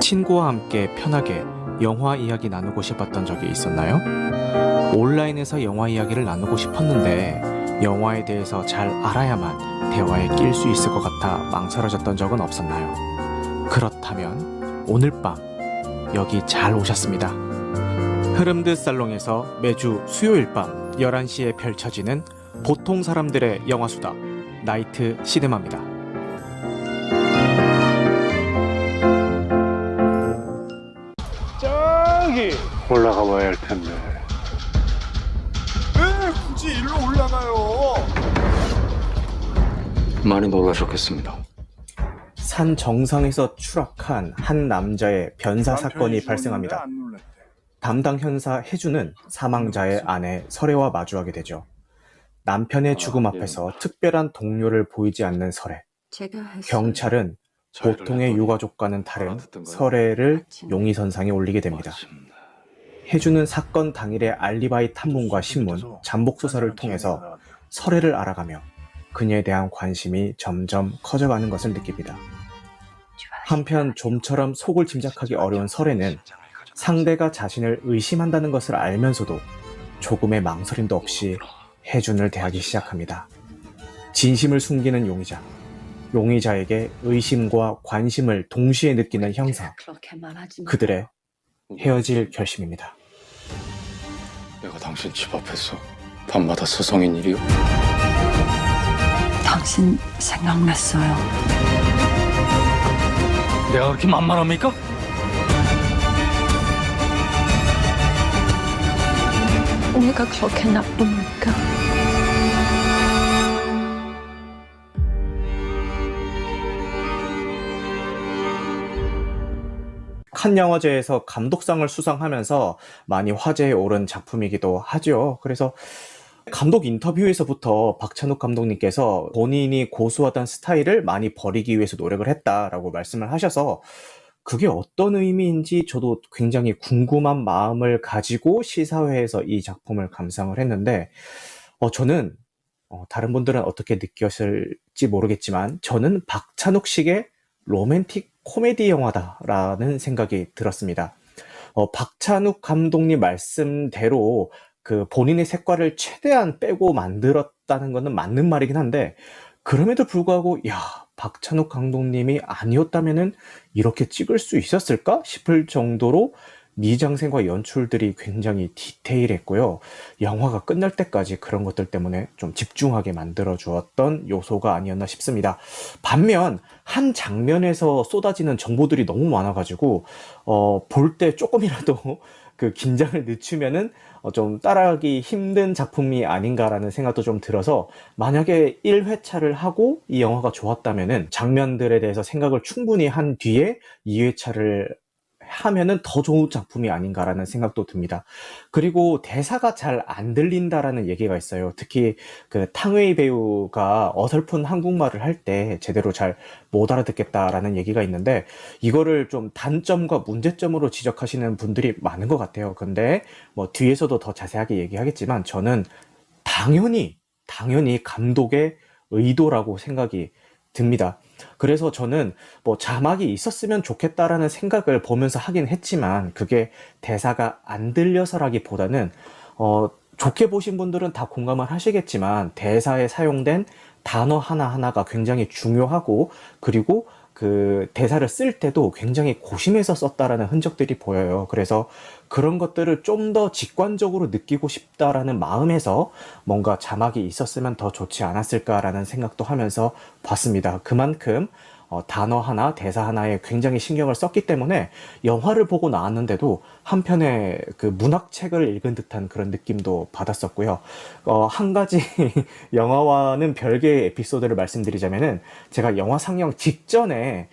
친구와 함께 편하게 영화 이야기 나누고 싶었던 적이 있었나요? 온라인에서 영화 이야기를 나누고 싶었는데 영화에 대해서 잘 알아야만 대화에 낄 수 있을 것 같아 망설여졌던 적은 없었나요? 그렇다면 오늘 밤 여기 잘 오셨습니다. 흐름드 살롱에서 매주 수요일 밤 11시에 펼쳐지는 보통 사람들의 영화수다 나이트 시네마입니다. 저기 올라가 봐야 할 텐데. 왜 굳이 일로 올라가요? 많이 놀라셨겠습니다. 산 정상에서 추락한 한 남자의 변사 사건이 발생합니다. 안 놀랐대. 담당 현사 혜주는 사망자의 아내 설애와 마주하게 되죠. 남편의 죽음 앞에서 특별한 동료를 보이지 않는 설애. 제가 했어요. 경찰은 보통의 유가족과는 다른 설애를 용의선상에 올리게 됩니다. 혜주는 사건 당일의 알리바이 탐문과 신문, 잠복 수사를 통해서 설애를 알아가며 그녀에 대한 관심이 점점 커져가는 것을 느낍니다. 한편 좀처럼 속을 짐작하기 어려운 설애는 상대가 자신을 의심한다는 것을 알면서도 조금의 망설임도 없이 혜준을 대하기 시작합니다. 진심을 숨기는 용의자, 용의자에게 의심과 관심을 동시에 느끼는 형사, 그들의 헤어질 결심입니다. 내가 당신 집 앞에서 밤마다 서성인 일이요? 당신 생각났어요. 내가 그렇게 만만합니까? 내가 그렇게 나쁩니까? 칸 영화제에서 감독상을 수상하면서 많이 화제에 오른 작품이기도 하죠. 그래서 감독 인터뷰에서부터 박찬욱 감독님께서 본인이 고수하던 스타일을 많이 버리기 위해서 노력을 했다라고 말씀을 하셔서 그게 어떤 의미인지 저도 굉장히 궁금한 마음을 가지고 시사회에서 이 작품을 감상을 했는데 저는 다른 분들은 어떻게 느꼈을지 모르겠지만 저는 박찬욱식의 로맨틱 코미디 영화다라는 생각이 들었습니다. 박찬욱 감독님 말씀대로 그 본인의 색깔을 최대한 빼고 만들었다는 것은 맞는 말이긴 한데 그럼에도 불구하고 박찬욱 감독님이 아니었다면은 이렇게 찍을 수 있었을까 싶을 정도로 미장센과 연출들이 굉장히 디테일했고요. 영화가 끝날 때까지 그런 것들 때문에 좀 집중하게 만들어 주었던 요소가 아니었나 싶습니다. 반면 한 장면에서 쏟아지는 정보들이 너무 많아가지고 볼 때 조금이라도 그 긴장을 늦추면은 좀 따라하기 힘든 작품이 아닌가라는 생각도 좀 들어서 만약에 1회차를 하고 이 영화가 좋았다면은 장면들에 대해서 생각을 충분히 한 뒤에 2회차를 하면은 더 좋은 작품이 아닌가라는 생각도 듭니다. 그리고 대사가 잘 안 들린다라는 얘기가 있어요. 특히 그 탕웨이 배우가 어설픈 한국말을 할 때 제대로 잘 못 알아듣겠다라는 얘기가 있는데 이거를 좀 단점과 문제점으로 지적하시는 분들이 많은 것 같아요. 근데 뭐 뒤에서도 더 자세하게 얘기하겠지만 저는 당연히 감독의 의도라고 생각이 듭니다. 그래서 저는 뭐 자막이 있었으면 좋겠다라는 생각을 보면서 하긴 했지만 그게 대사가 안 들려서라기보다는 좋게 보신 분들은 다 공감을 하시겠지만 대사에 사용된 단어 하나하나가 굉장히 중요하고 그리고 그 대사를 쓸 때도 굉장히 고심해서 썼다라는 흔적들이 보여요. 그래서 그런 것들을 좀 더 직관적으로 느끼고 싶다라는 마음에서 뭔가 자막이 있었으면 더 좋지 않았을까라는 생각도 하면서 봤습니다. 그만큼 단어 하나, 대사 하나에 굉장히 신경을 썼기 때문에 영화를 보고 나왔는데도 한편의 그 문학책을 읽은 듯한 그런 느낌도 받았었고요. 한 가지 영화와는 별개의 에피소드를 말씀드리자면은 제가 영화 상영 직전에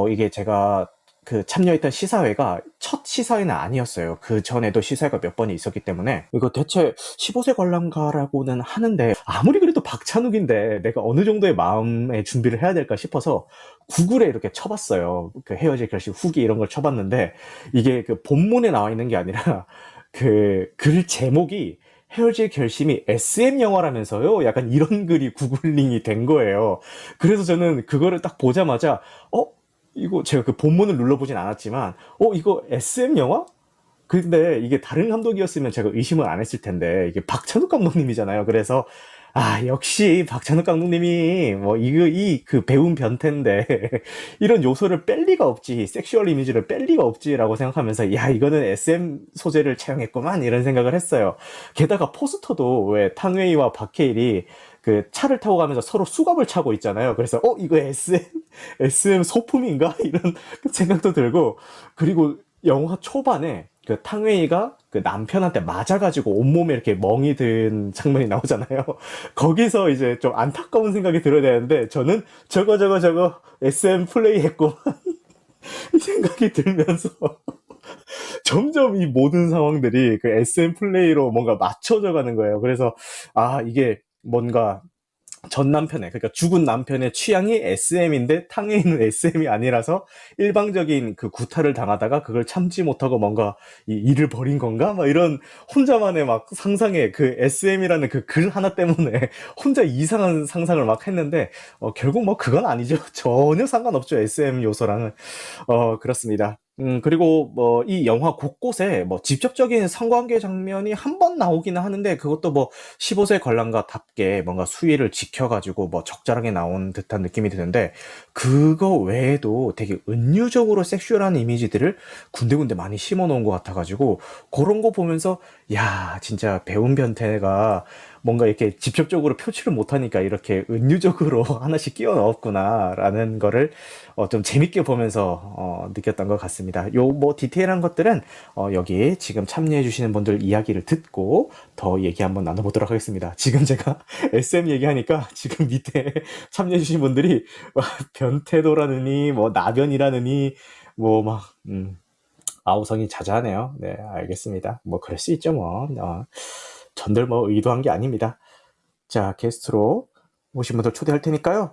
이게 제가 그 참여했던 시사회가 첫 시사회는 아니었어요. 그 전에도 시사회가 몇 번이 있었기 때문에 이거 대체 15세 관람가라고는 하는데 아무리 그래도 박찬욱인데 내가 어느 정도의 마음의 준비를 해야 될까 싶어서 구글에 이렇게 쳐봤어요. 그 헤어질 결심 후기 이런 걸 쳐봤는데 이게 그 본문에 나와 있는 게 아니라 그 글 제목이 헤어질 결심이 SM 영화라면서요? 약간 이런 글이 구글링이 된 거예요. 그래서 저는 그거를 딱 보자마자, 이거 제가 그 본문을 눌러보진 않았지만, 이거 SM 영화? 근데 이게 다른 감독이었으면 제가 의심을 안 했을 텐데, 이게 박찬욱 감독님이잖아요. 그래서, 역시 박찬욱 감독님이, 그 배운 변태인데, 이런 요소를 뺄 리가 없지, 섹슈얼 이미지를 뺄 리가 없지라고 생각하면서, 야, 이거는 SM 소재를 차용했구만, 이런 생각을 했어요. 게다가 포스터도 왜 탕웨이와 박해일이 그 차를 타고 가면서 서로 수갑을 차고 있잖아요. 그래서, 이거 SM 소품인가? 이런 생각도 들고, 그리고 영화 초반에 그 탕웨이가 그 남편한테 맞아가지고 온몸에 이렇게 멍이 든 장면이 나오잖아요. 거기서 이제 좀 안타까운 생각이 들어야 되는데, 저는 저거 SM 플레이 했고, 이 생각이 들면서, 점점 이 모든 상황들이 그 SM 플레이로 뭔가 맞춰져 가는 거예요. 그래서, 이게 뭔가, 전 남편의, 그러니까 죽은 남편의 취향이 SM인데 탕웨이는 SM이 아니라서 일방적인 그 구타를 당하다가 그걸 참지 못하고 뭔가 이 일을 벌인 건가? 막 이런 혼자만의 막 상상에 그 SM이라는 그 글 하나 때문에 혼자 이상한 상상을 막 했는데, 결국 뭐 그건 아니죠. 전혀 상관없죠. SM 요소랑은. 그렇습니다. 그리고 이 영화 곳곳에 직접적인 성관계 장면이 한 번 나오기는 하는데, 그것도 15세 관람가답게 뭔가 수위를 지켜가지고 적절하게 나온 듯한 느낌이 드는데, 그거 외에도 되게 은유적으로 섹슈얼한 이미지들을 군데군데 많이 심어 놓은 것 같아가지고, 그런 거 보면서, 야, 진짜 배운 변태가 뭔가 이렇게 직접적으로 표출을 못하니까 이렇게 은유적으로 하나씩 끼워 넣었구나라는 거를 좀 재밌게 보면서 느꼈던 것 같습니다. 요 디테일한 것들은 여기 지금 참여해주시는 분들 이야기를 듣고 더 얘기 한번 나눠보도록 하겠습니다. 지금 제가 SM 얘기하니까 지금 밑에 참여해주신 분들이 변태도라느니 나변이라느니 아우성이 자자하네요. 네, 알겠습니다. 그럴 수 있죠, 전들 의도한 게 아닙니다. 자, 게스트로 오신 분들 초대할 테니까요.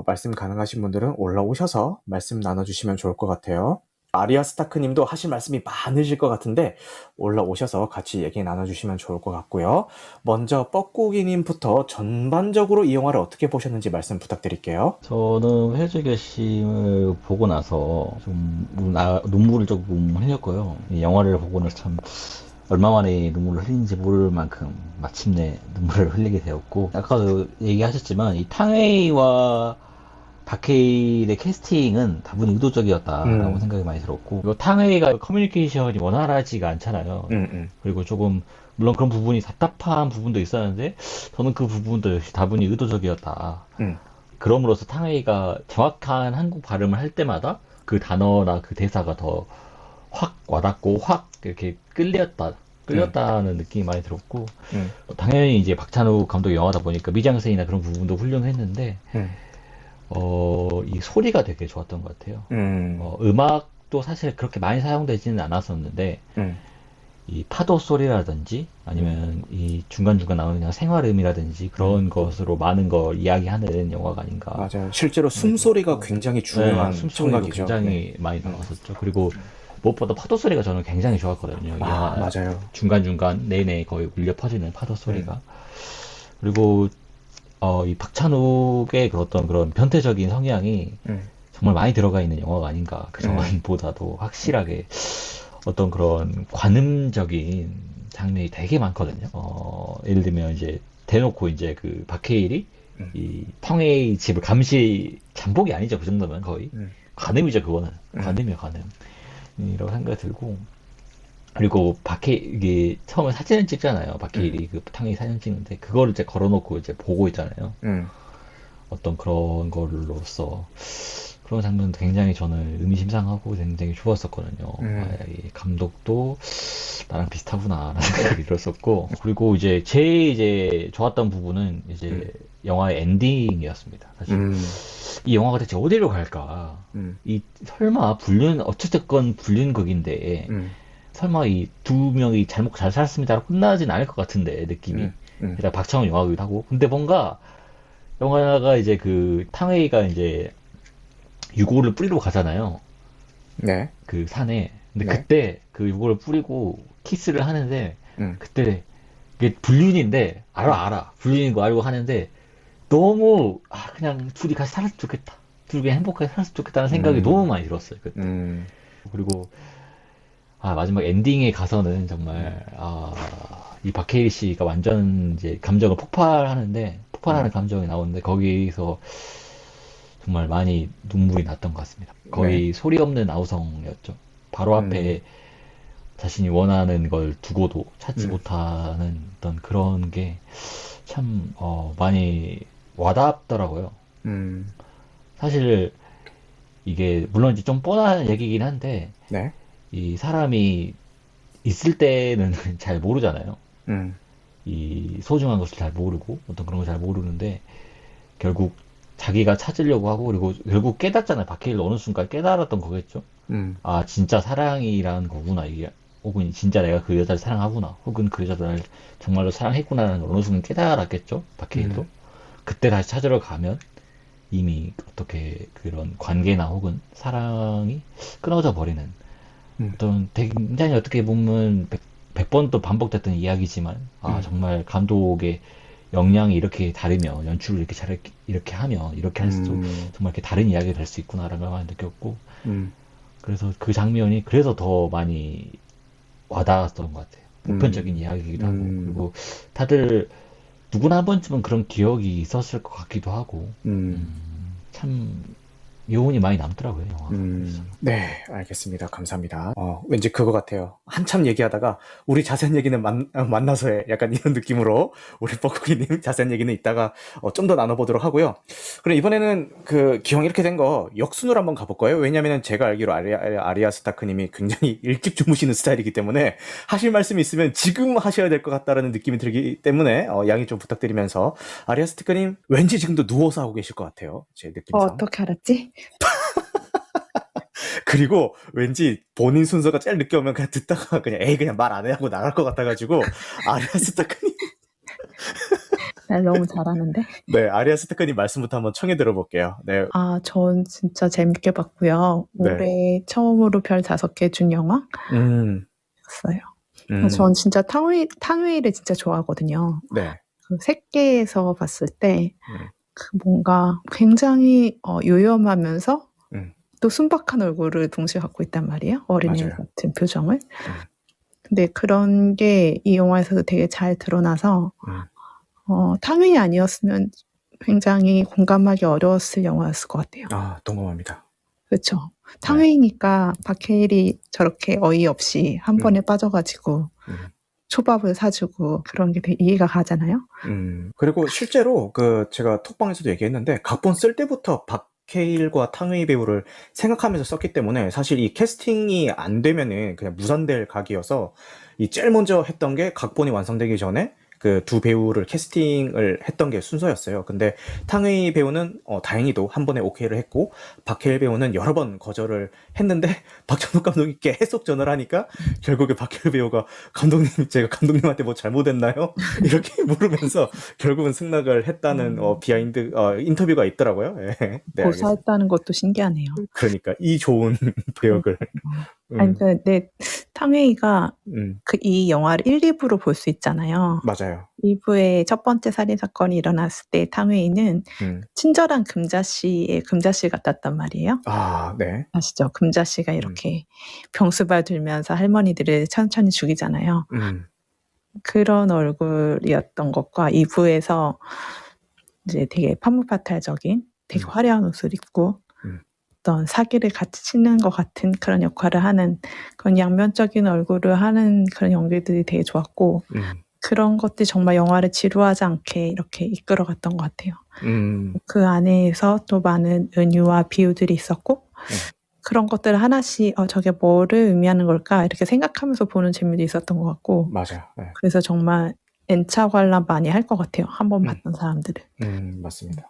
말씀 가능하신 분들은 올라오셔서 말씀 나눠주시면 좋을 것 같아요. 아리아 스타크 님도 하실 말씀이 많으실 것 같은데 올라오셔서 같이 얘기 나눠주시면 좋을 것 같고요. 먼저 뻐꾸기 님부터 전반적으로 이 영화를 어떻게 보셨는지 말씀 부탁드릴게요. 저는 해적 결심을 보고 나서 좀 눈물을 조금 흘렸고요. 이 영화를 보고 나서 참 얼마 만에 눈물을 흘린지 모를 만큼 마침내 눈물을 흘리게 되었고, 아까도 얘기하셨지만 이 탕웨이와 박해일의 캐스팅은 다분히 의도적이었다라고 생각이 많이 들었고, 그리고 탕웨이가 커뮤니케이션이 원활하지가 않잖아요. 그리고 조금 물론 그런 부분이 답답한 부분도 있었는데 저는 그 부분도 역시 다분히 의도적이었다. 그럼으로써 탕웨이가 정확한 한국 발음을 할 때마다 그 단어나 그 대사가 더 확 와닿고 확 이렇게 끌렸다는 느낌이 많이 들었고, 당연히 이제 박찬욱 감독 영화다 보니까 미장센이나 그런 부분도 훌륭했는데, 이 소리가 되게 좋았던 것 같아요. 음악도 사실 그렇게 많이 사용되지는 않았었는데, 이 파도 소리라든지 아니면 이 중간중간 나오는 그냥 생활음이라든지 그런 것으로 많은 걸 이야기하는 영화가 아닌가. 맞아요. 실제로 숨소리가 굉장히 중요한 숨소리가 청각이죠. 굉장히 많이 나왔었죠. 그리고 무엇보다 파도 소리가 저는 굉장히 좋았거든요. 맞아요. 중간중간 내내 거의 울려 퍼지는 파도 소리가. 그리고 이 박찬욱의 그런 변태적인 성향이 정말 많이 들어가 있는 영화가 아닌가. 그 전보다도 확실하게 어떤 그런 관음적인 장면이 되게 많거든요. 예를 들면 이제 대놓고 이제 그 박해일이 이 탕웨이 집을 잠복이 아니죠. 그 정도면 거의 관음이죠. 그거는 관음이요, 관음. 이라고 생각이 들고, 그리고 이게 처음에 사진을 찍잖아요. 박해일이 그 탕웨이 사진 찍는데 그거를 이제 걸어놓고 이제 보고 있잖아요. 어떤 그런 걸로써 그런 장면도 굉장히 저는 의미심장하고 굉장히 좋았었거든요. 이 감독도 나랑 비슷하구나 라는 생각이 들었었고, 그리고 이제 좋았던 부분은 이제 영화의 엔딩이었습니다. 사실 이 영화가 대체 어디로 갈까? 설마 어쨌든 불륜 극인데 설마 이 두 명이 잘 살았습니다로 끝나진 않을 것 같은데, 느낌이. 일단 박찬욱 영화기도 하고. 근데 뭔가 영화가 이제 그 탕웨이가 이제 유골을 뿌리러 가잖아요. 네. 그 산에. 근데 네. 그때 그 유골을 뿌리고 키스를 하는데 그때 이게 불륜인데 알아 불륜인 거 알고 하는데 너무 그냥 둘이 같이 살았으면 좋겠다. 둘이 그냥 행복하게 살았으면 좋겠다는 생각이 너무 많이 들었어요. 그때. 그리고 마지막 엔딩에 가서는 정말 이 박해일 씨가 완전 이제 감정을 폭발하는 감정이 나오는데 거기서 정말 많이 눈물이 났던 것 같습니다. 거의 소리 없는 아우성이었죠. 바로 앞에 자신이 원하는 걸 두고도 찾지 못하는 어떤 그런 게 참 많이 와닿더라고요. 사실 이게 물론 이제 좀 뻔한 얘기긴 한데 네. 이 사람이 있을 때는 잘 모르잖아요. 이 소중한 것을 잘 모르고 어떤 그런 걸 잘 모르는데 결국 자기가 찾으려고 하고 그리고 결국 깨닫잖아요. 박해일도 어느 순간 깨달았던 거겠죠. 진짜 사랑이라는 거구나 이게 혹은 진짜 내가 그 여자를 사랑하구나 혹은 그 여자를 날 정말로 사랑했구나라는 걸 어느 순간 깨달았겠죠. 박해일도. 그때 다시 찾으러 가면 이미 어떻게 그런 관계나 혹은 사랑이 끊어져 버리는 어떤 굉장히 어떻게 보면 100번 또 반복됐던 이야기지만 정말 감독의 역량이 이렇게 다르면 연출을 이렇게 이렇게 하면 이렇게 할 수도 정말 이렇게 다른 이야기가 될 수 있구나라는 걸 많이 느꼈고 그래서 그 장면이 그래서 더 많이 와닿았던 것 같아요. 보편적인 이야기이기도 하고 그리고 다들 누구나 한 번쯤은 그런 기억이 있었을 것 같기도 하고 참 여운이 많이 남더라고요, 영화가. 네, 알겠습니다. 감사합니다. 왠지 그거 같아요. 한참 얘기하다가 우리 자세한 얘기는 만나서 해. 약간 이런 느낌으로 우리 뻐꾸기님 자세한 얘기는 이따가 좀 더 나눠보도록 하고요. 그럼 이번에는 기왕 이렇게 된 거 역순으로 한번 가볼 거예요. 왜냐면은 제가 알기로 아리아 스타크님이 굉장히 일찍 주무시는 스타일이기 때문에 하실 말씀이 있으면 지금 하셔야 될 것 같다라는 느낌이 들기 때문에 양해 좀 부탁드리면서 아리아 스타크님 왠지 지금도 누워서 하고 계실 것 같아요. 제 느낌상. 어떻게 알았지? 그리고 왠지 본인 순서가 제일 늦게 오면 그냥 듣다가 그냥 말 안 해 하고 나갈 것 같아가지고 아리아 스타크님 날 너무 잘하는데? 네, 아리아 스타크님 말씀부터 한번 청해 들어볼게요. 네. 전 진짜 재밌게 봤고요. 네. 올해 처음으로 별 5개 준 영화였어요. 전 진짜 탕웨이를 진짜 좋아하거든요. 네. 그 새끼에서 봤을 때 뭔가 굉장히 요염하면서 또 순박한 얼굴을 동시에 갖고 있단 말이에요. 어린애 맞아요. 같은 표정을. 근데 그런 게 이 영화에서도 되게 잘 드러나서 탕웨이 아니었으면 굉장히 공감하기 어려웠을 영화였을 것 같아요. 동감합니다. 그렇죠. 탕웨이니까 박해일이 저렇게 어이없이 한 번에 빠져가지고 초밥을 사주고 그런 게 되게 이해가 가잖아요. 그리고 실제로 제가 톡방에서도 얘기했는데 각본 쓸 때부터 박해일과 탕웨이 배우를 생각하면서 썼기 때문에 사실 이 캐스팅이 안 되면은 그냥 무산될 각이어서 이 제일 먼저 했던 게 각본이 완성되기 전에 그 두 배우를 캐스팅을 했던 게 순서였어요. 근데 탕웨이 배우는 다행히도 한 번에 오케이를 했고 박해일 배우는 여러 번 거절을 했는데 박찬욱 감독이 계속 전화를 하니까 결국에 박해일 배우가 감독님 제가 감독님한테 뭐 잘못했나요? 이렇게 물으면서 결국은 승낙을 했다는 비하인드 인터뷰가 있더라고요. 네, 알겠습니다. 고사했다는 것도 신기하네요. 그러니까 이 좋은 배역을 아니 근데 탕웨이가 이 영화를 1, 2부로 볼 수 있잖아요. 맞아요. 2부의 첫 번째 살인 사건이 일어났을 때 탕웨이는 친절한 금자씨의 금자씨 같았단 말이에요. 네. 아시죠? 금자씨가 이렇게 병수발 들면서 할머니들을 천천히 죽이잖아요. 그런 얼굴이었던 것과 2부에서 이제 되게 판무파탈적인 되게 화려한 옷을 입고 어떤 사기를 같이 치는 것 같은 그런 역할을 하는 그런 양면적인 얼굴을 하는 그런 연기들이 되게 좋았고 그런 것들이 정말 영화를 지루하지 않게 이렇게 이끌어갔던 것 같아요. 그 안에서 또 많은 은유와 비유들이 있었고 그런 것들을 하나씩 저게 뭐를 의미하는 걸까 이렇게 생각하면서 보는 재미도 있었던 것 같고 맞아요. 네. 그래서 정말 N차 관람 많이 할 것 같아요. 한 번 봤던 사람들은. 맞습니다.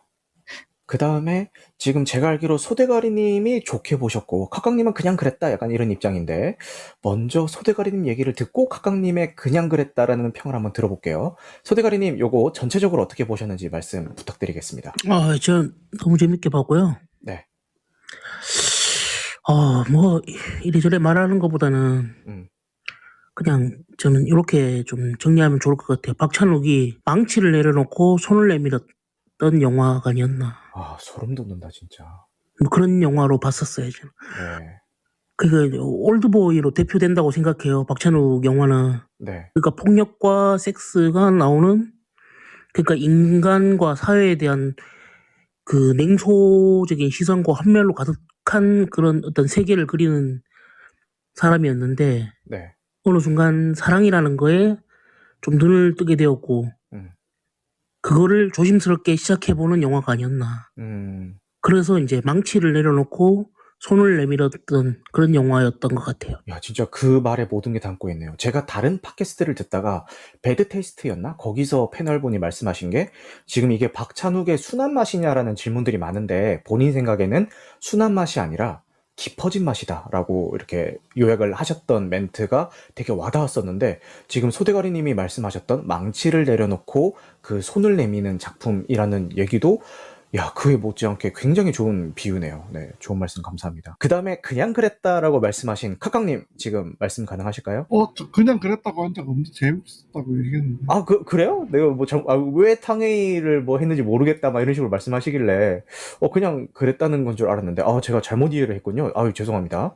그 다음에 지금 제가 알기로 소대가리님이 좋게 보셨고 카깡님은 그냥 그랬다 약간 이런 입장인데 먼저 소대가리님 얘기를 듣고 카깡님의 그냥 그랬다라는 평을 한번 들어볼게요. 소대가리님 요거 전체적으로 어떻게 보셨는지 말씀 부탁드리겠습니다. 전 너무 재밌게 봤고요. 네. 뭐 이래저래 말하는 것보다는 그냥 저는 이렇게 좀 정리하면 좋을 것 같아요. 박찬욱이 망치를 내려놓고 손을 내밀었던 영화가 아니었나. 아, 소름 돋는다, 진짜. 뭐 그런 영화로 봤었어요, 저는. 네. 그게 올드보이로 대표된다고 생각해요. 박찬욱 영화는. 네. 그러니까 폭력과 섹스가 나오는, 그러니까 인간과 사회에 대한 그 냉소적인 시선과 환멸로 가득한 그런 어떤 세계를 그리는 사람이었는데, 네. 어느 순간 사랑이라는 거에 좀 눈을 뜨게 되었고, 그거를 조심스럽게 시작해보는 영화가 아니었나. 그래서 이제 망치를 내려놓고 손을 내밀었던 그런 영화였던 것 같아요. 야, 진짜 그 말에 모든 게 담고 있네요. 제가 다른 팟캐스트를 듣다가 배드 테이스트였나? 거기서 패널분이 말씀하신 게 지금 이게 박찬욱의 순한 맛이냐라는 질문들이 많은데 본인 생각에는 순한 맛이 아니라 깊어진 맛이다라고 이렇게 요약을 하셨던 멘트가 되게 와닿았었는데 지금 소대가리님이 말씀하셨던 망치를 내려놓고 그 손을 내미는 작품이라는 얘기도 야, 그에 못지않게 굉장히 좋은 비유네요. 네, 좋은 말씀 감사합니다. 그 다음에 그냥 그랬다라고 말씀하신 카깡님 지금 말씀 가능하실까요? 저 그냥 그랬다고 한 적 없는데 재밌었다고 얘기했는데. 아, 그래요? 내가 뭐 왜 탕웨이를 뭐 했는지 모르겠다 막 이런 식으로 말씀하시길래 그냥 그랬다는 건 줄 알았는데 제가 잘못 이해를 했군요. 아유, 죄송합니다.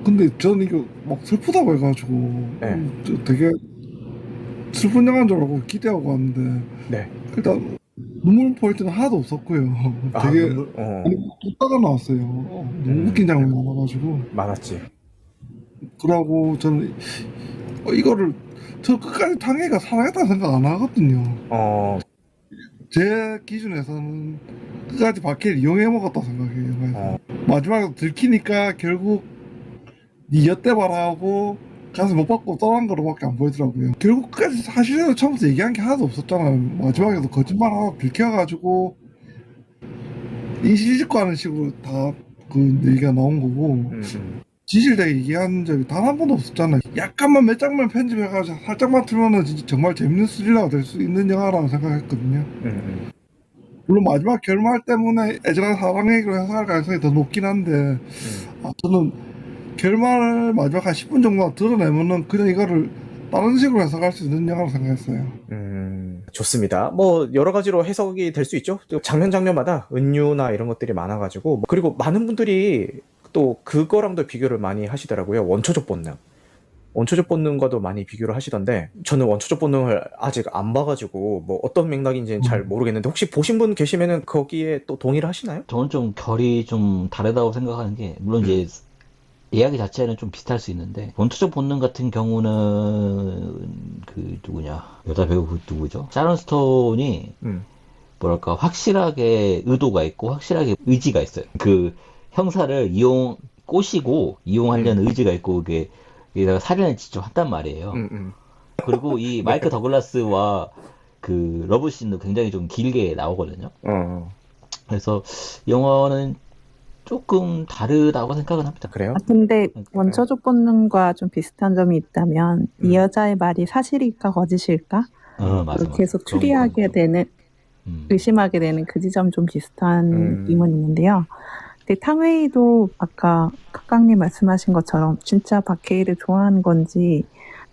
근데 저는 이거 막 슬프다고 해가지고 네. 되게 슬픈 영화인 줄 알고 기대하고 왔는데 네. 일단 눈물 포인트는 하나도 없었고요. 되게 웃다가 나왔어요. 너무 웃긴 장면이 많아가지고. 많았지. 그러고 저는 이거를 저 끝까지 탕웨이가 사랑했다는 생각 안 하거든요. 제 기준에서는 끝까지 박해를 이용해 먹었다 생각해요. 마지막에 들키니까 결국 니 엿대 봐라 하고 가서 못 받고 떠난 거로밖에 안 보이더라고요. 결국 끝까지 사실은 처음부터 얘기한 게 하나도 없었잖아요. 마지막에도 거짓말 하나 들켜가지고 인실짓고 하는 식으로 다 그 얘기가 나온 거고 진실되게 얘기한 적이 단 한 번도 없었잖아요. 약간만 몇 장면 편집해가지고 살짝만 틀면은 진짜 정말 재밌는 스릴러가 될 수 있는 영화라고 생각했거든요. 물론 마지막 결말 때문에 애절한 사랑 얘기로 해석할 가능성이 더 높긴 한데 저는 결말 마지막 한 10분 정도 드러내면은 그냥 이거를 다른 식으로 해석할 수 있는 영화로 생각했어요. 좋습니다. 뭐 여러 가지로 해석이 될 수 있죠. 장면마다 은유나 이런 것들이 많아가지고 그리고 많은 분들이 또 그거랑도 비교를 많이 하시더라고요. 원초적 본능. 원초적 본능과도 많이 비교를 하시던데 저는 원초적 본능을 아직 안 봐가지고 뭐 어떤 맥락인지는 잘 모르겠는데 혹시 보신 분 계시면은 거기에 또 동의를 하시나요? 저는 좀 결이 좀 다르다고 생각하는 게 물론 이제 이야기 자체는 좀 비슷할 수 있는데 원초적 본능 같은 경우는 그 누구냐 여자 배우 그 누구죠? 샤론 스톤이 뭐랄까 확실하게 의도가 있고 확실하게 의지가 있어요. 그 형사를 꼬시고 이용하려는 의지가 있고 그게 게다가 살인을 직접 한단 말이에요. 그리고 이 마이크 더글라스와 그 러브씬도 굉장히 좀 길게 나오거든요. 그래서 영화는 조금 다르다고 생각은 합니다. 그래요? 근데 원초적 본능과 좀 비슷한 점이 있다면 이 여자의 말이 사실일까 거짓일까? 맞아. 계속 추리하게 되는 의심하게 되는 그 지점 좀 비슷한 낌은 있는데요. 근데 탕웨이도 아까 카깡님 말씀하신 것처럼 진짜 박해일을 좋아하는 건지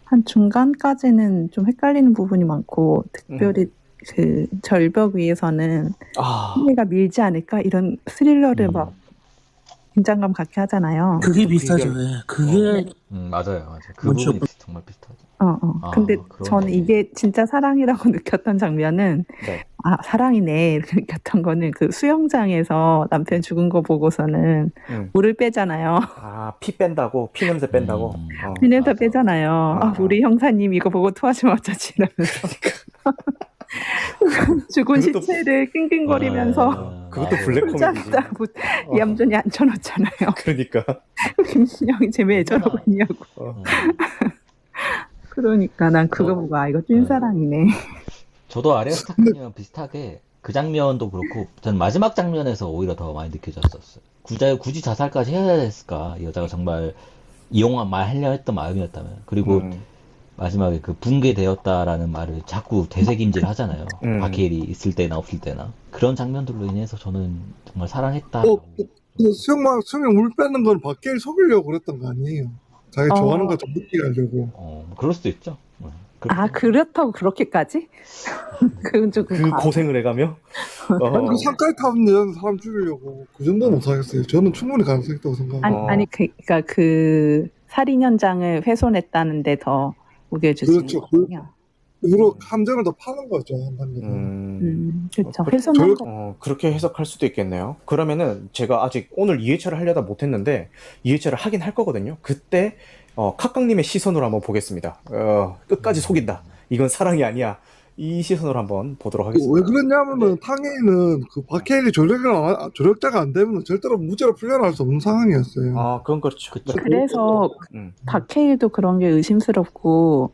한 중간까지는 좀 헷갈리는 부분이 많고 특별히 그 절벽 위에서는 탕웨이가 밀지 않을까 이런 스릴러를 막 긴장감 갖게 하잖아요. 그게 비슷하죠. 예. 그게 맞아요. 그 부분이 정말 비슷하죠. 근데 그러네. 저는 이게 진짜 사랑이라고 느꼈던 장면은 사랑이네 이렇게 느꼈던 거는 그 수영장에서 남편 죽은 거 보고서는 물을 빼잖아요. 피 뺀다고? 피 냄새 뺀다고? 피 냄새 빼잖아요. 우리 형사님 이거 보고 토하시면 어쩌지 이러면서 죽은 시체를 낑낑거리면서 그것도 블랙 코미디지. 얌전히 앉혀놓잖아요. 그러니까 김신영이 쟤 왜 저러고 있냐고. 그러니까 난 그거 보고 이거 찐사랑이네. 저도 아리아 스타크님이랑 비슷하게 그 장면도 그렇고 전 마지막 장면에서 오히려 더 많이 느껴졌었어요. 굳이 자살까지 해야 했을까? 이 여자가 정말 이용만 하려 했던 마음이었다면. 그리고 마지막에 그 붕괴되었다라는 말을 자꾸 되새김질 하잖아요. 박해일이 있을 때나 없을 때나. 그런 장면들로 인해서 저는 정말 사랑했다. 수영이 물 빼는 건 박해일 속이려고 그랬던 거 아니에요? 자기 좋아하는 거 좀 느끼게 하려고. 그럴 수도 있죠. 아, 그렇다고 그렇게까지? 그건 조금 그 고생을 해가며? 그 산까지 타는 사람 죽이려고 그 정도는 못하겠어요. 저는 충분히 가능성이 있다고 생각합니다. 아니, 그러니까 그 살인 현장을 훼손했다는데 더 우겨주시는 그렇죠. 거군요. 으로 함정을 더 파는 거죠. 한 단계가. 그렇죠. 훼손한 거. 그렇게 해석할 수도 있겠네요. 그러면은 제가 아직 오늘 2회차를 하려다 못했는데 2회차를 하긴 할 거거든요. 그때 카깡님의 시선으로 한번 보겠습니다. 끝까지 속인다. 이건 사랑이 아니야. 이 시선으로 한번 보도록 하겠습니다. 왜 그랬냐면은 탕웨이는 그 박해일이 조력자가 안 되면 절대로 무죄로 풀려날 수 없는 상황이었어요. 아, 그건 그렇죠. 그래서 박해일도 그런 게 의심스럽고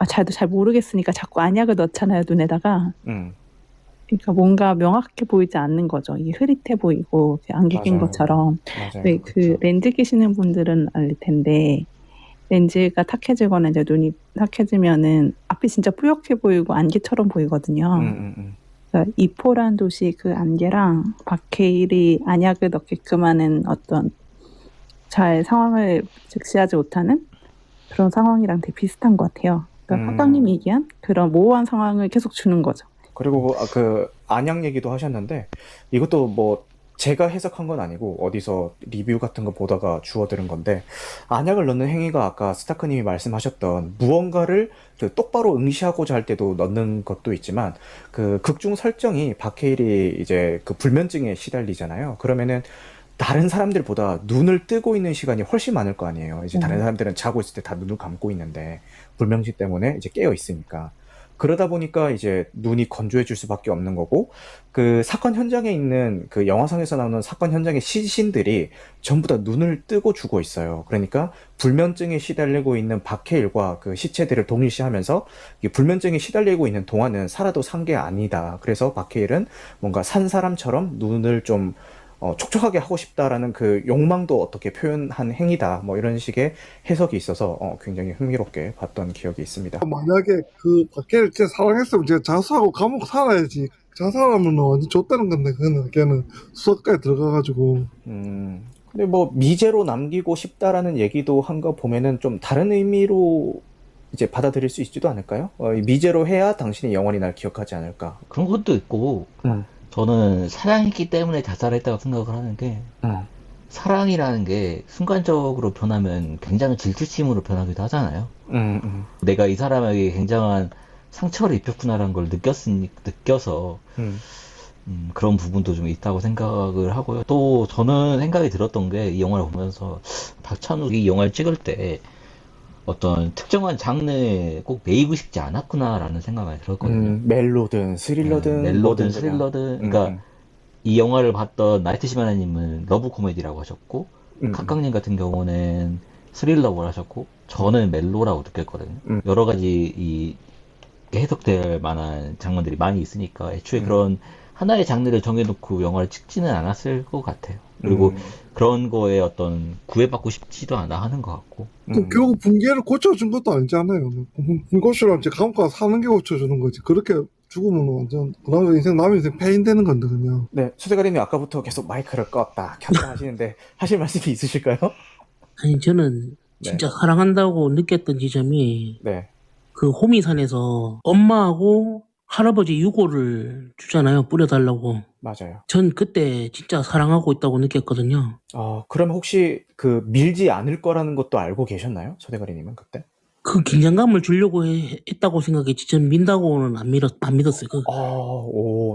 자도 잘 모르겠으니까 자꾸 안약을 넣잖아요, 눈에다가. 그러니까 뭔가 명확해 보이지 않는 거죠. 이게 흐릿해 보이고 안개 낀 맞아요. 것처럼. 맞아요. 왜 그 렌즈 끼시는 분들은 알 텐데 렌즈가 탁해지거나 이제 눈이 탁해지면은 앞이 진짜 뿌옇게 보이고 안개처럼 보이거든요. 그러니까 이포란 도시 그 안개랑 박해일이 안약을 넣게끔 하는 어떤 잘 상황을 직시하지 못하는 그런 상황이랑 되게 비슷한 것 같아요. 그러니까 학장님이 얘기한 그런 모호한 상황을 계속 주는 거죠. 그리고 그 안약 얘기도 하셨는데 이것도 뭐 제가 해석한 건 아니고 어디서 리뷰 같은 거 보다가 주워들은 건데 안약을 넣는 행위가 아까 스타크님이 말씀하셨던 무언가를 그 똑바로 응시하고자 할 때도 넣는 것도 있지만 그 극중 설정이 박해일이 이제 그 불면증에 시달리잖아요. 그러면은 다른 사람들보다 눈을 뜨고 있는 시간이 훨씬 많을 거 아니에요. 이제 다른 사람들은 자고 있을 때 다 눈을 감고 있는데 불면증 때문에 이제 깨어 있으니까. 그러다 보니까 이제 눈이 건조해질 수밖에 없는 거고 그 사건 현장에 있는 그 영화상에서 나오는 사건 현장의 시신들이 전부 다 눈을 뜨고 죽어 있어요. 그러니까 불면증에 시달리고 있는 박해일과 그 시체들을 동일시하면서 이 불면증에 시달리고 있는 동안은 살아도 산 게 아니다. 그래서 박해일은 뭔가 산 사람처럼 눈을 좀 촉촉하게 하고 싶다라는 그 욕망도 어떻게 표현한 행위다. 뭐 이런 식의 해석이 있어서 굉장히 흥미롭게 봤던 기억이 있습니다. 만약에 그 박해를 진짜 사랑했으면 제가 자수하고 감옥 살아야지. 자살하면 완전 줬다는 건데 걔는 수석까지 들어가가지고. 근데 뭐 미제로 남기고 싶다라는 얘기도 한 거 보면은 좀 다른 의미로 이제 받아들일 수 있지도 않을까요? 미제로 해야 당신이 영원히 날 기억하지 않을까. 그런 것도 있고 저는 사랑했기 때문에 자살했다고 생각을 하는 게 사랑이라는 게 순간적으로 변하면 굉장히 질투심으로 변하기도 하잖아요. 내가 이 사람에게 굉장한 상처를 입혔구나라는 걸 느껴서 그런 부분도 좀 있다고 생각을 하고요. 또 저는 생각이 들었던 게 이 영화를 보면서 박찬욱이 이 영화를 찍을 때 어떤 특정한 장르에 꼭 매이고 싶지 않았구나라는 생각이 들었거든요. 멜로든 스릴러든 멜로든 스릴러든 그러니까 이 영화를 봤던 나이트 시마라님은 러브 코미디라고 하셨고 카깡님 같은 경우는 스릴러라고 하셨고 저는 멜로라고 느꼈거든요. 여러 가지 이 해석될 만한 장면들이 많이 있으니까 애초에 그런 하나의 장르를 정해놓고 영화를 찍지는 않았을 것 같아요. 그리고 그런 거에 어떤 구애받고 싶지도 않아 하는 것 같고. 결국 붕괴를 고쳐준 것도 아니잖아요. 붕고쇼랑 이제 감옥 가서 사는 게 고쳐주는 거지. 그렇게 죽으면 완전 그다음에 남의 인생 폐인되는 건데 그냥. 네, 수대가리님 아까부터 계속 마이크를 껐다 켰다 하시는데 하실 말씀이 있으실까요? 아니 저는 진짜 사랑한다고 느꼈던 지점이 그 호미산에서 엄마하고 할아버지 유골을 주잖아요. 뿌려달라고. 맞아요. 전 그때 진짜 사랑하고 있다고 느꼈거든요. 그럼 혹시 그 밀지 않을 거라는 것도 알고 계셨나요? 서대가리님은 그때? 그 긴장감을 주려고 했다고 생각했지. 전 민다고는 안 믿었어요.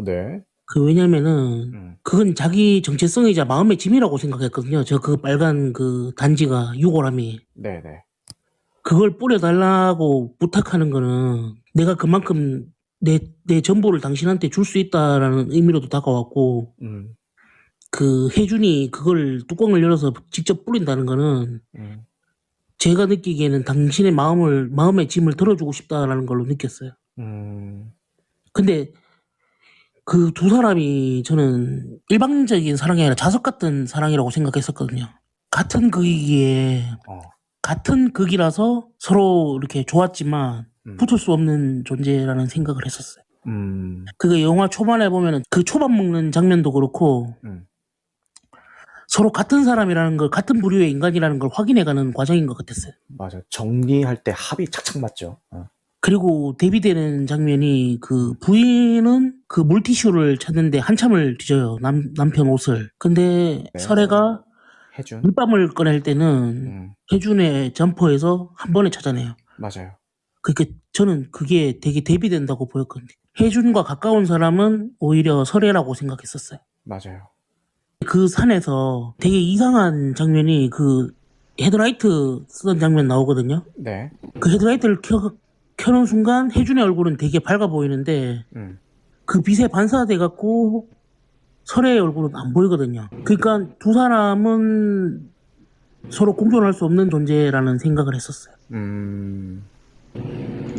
네. 왜냐면은 그건 자기 정체성이자 마음의 짐이라고 생각했거든요. 저 그 빨간 그 단지가 유골함이. 네네. 그걸 뿌려달라고 부탁하는 거는 내가 그만큼 내 전보를 당신한테 줄 수 있다라는 의미로도 다가왔고, 그 혜준이 그걸 뚜껑을 열어서 직접 뿌린다는 거는 제가 느끼기에는 당신의 마음의 짐을 덜어주고 싶다라는 걸로 느꼈어요. 근데 그 두 사람이 저는 일방적인 사랑이 아니라 자석 같은 사랑이라고 생각했었거든요. 같은 극이기에 같은 극이라서 서로 이렇게 좋았지만 붙을 수 없는 존재라는 생각을 했었어요. 그게 영화 초반에 보면은 그 초밥 먹는 장면도 그렇고 서로 같은 사람이라는 걸, 같은 부류의 인간이라는 걸 확인해가는 과정인 것 같았어요. 맞아. 정리할 때 합이 착착 맞죠. 그리고 대비되는 장면이 그 부인은 그 물티슈를 찾는데 한참을 뒤져요. 남편 옷을. 근데 네. 설애가 해준. 물밤을 꺼낼 때는 혜준의 점퍼에서 한 번에 찾아내요. 맞아요. 그러니까 저는 그게 되게 대비된다고 보였거든요. 혜준과 가까운 사람은 오히려 설애라고 생각했었어요. 맞아요. 그 산에서 되게 이상한 장면이 그 헤드라이트 쓰던 장면 나오거든요. 네. 그 헤드라이트를 켜는 순간 혜준의 얼굴은 되게 밝아 보이는데 그 빛에 반사돼 갖고 설애의 얼굴은 안 보이거든요. 그러니까 두 사람은 서로 공존할 수 없는 존재라는 생각을 했었어요.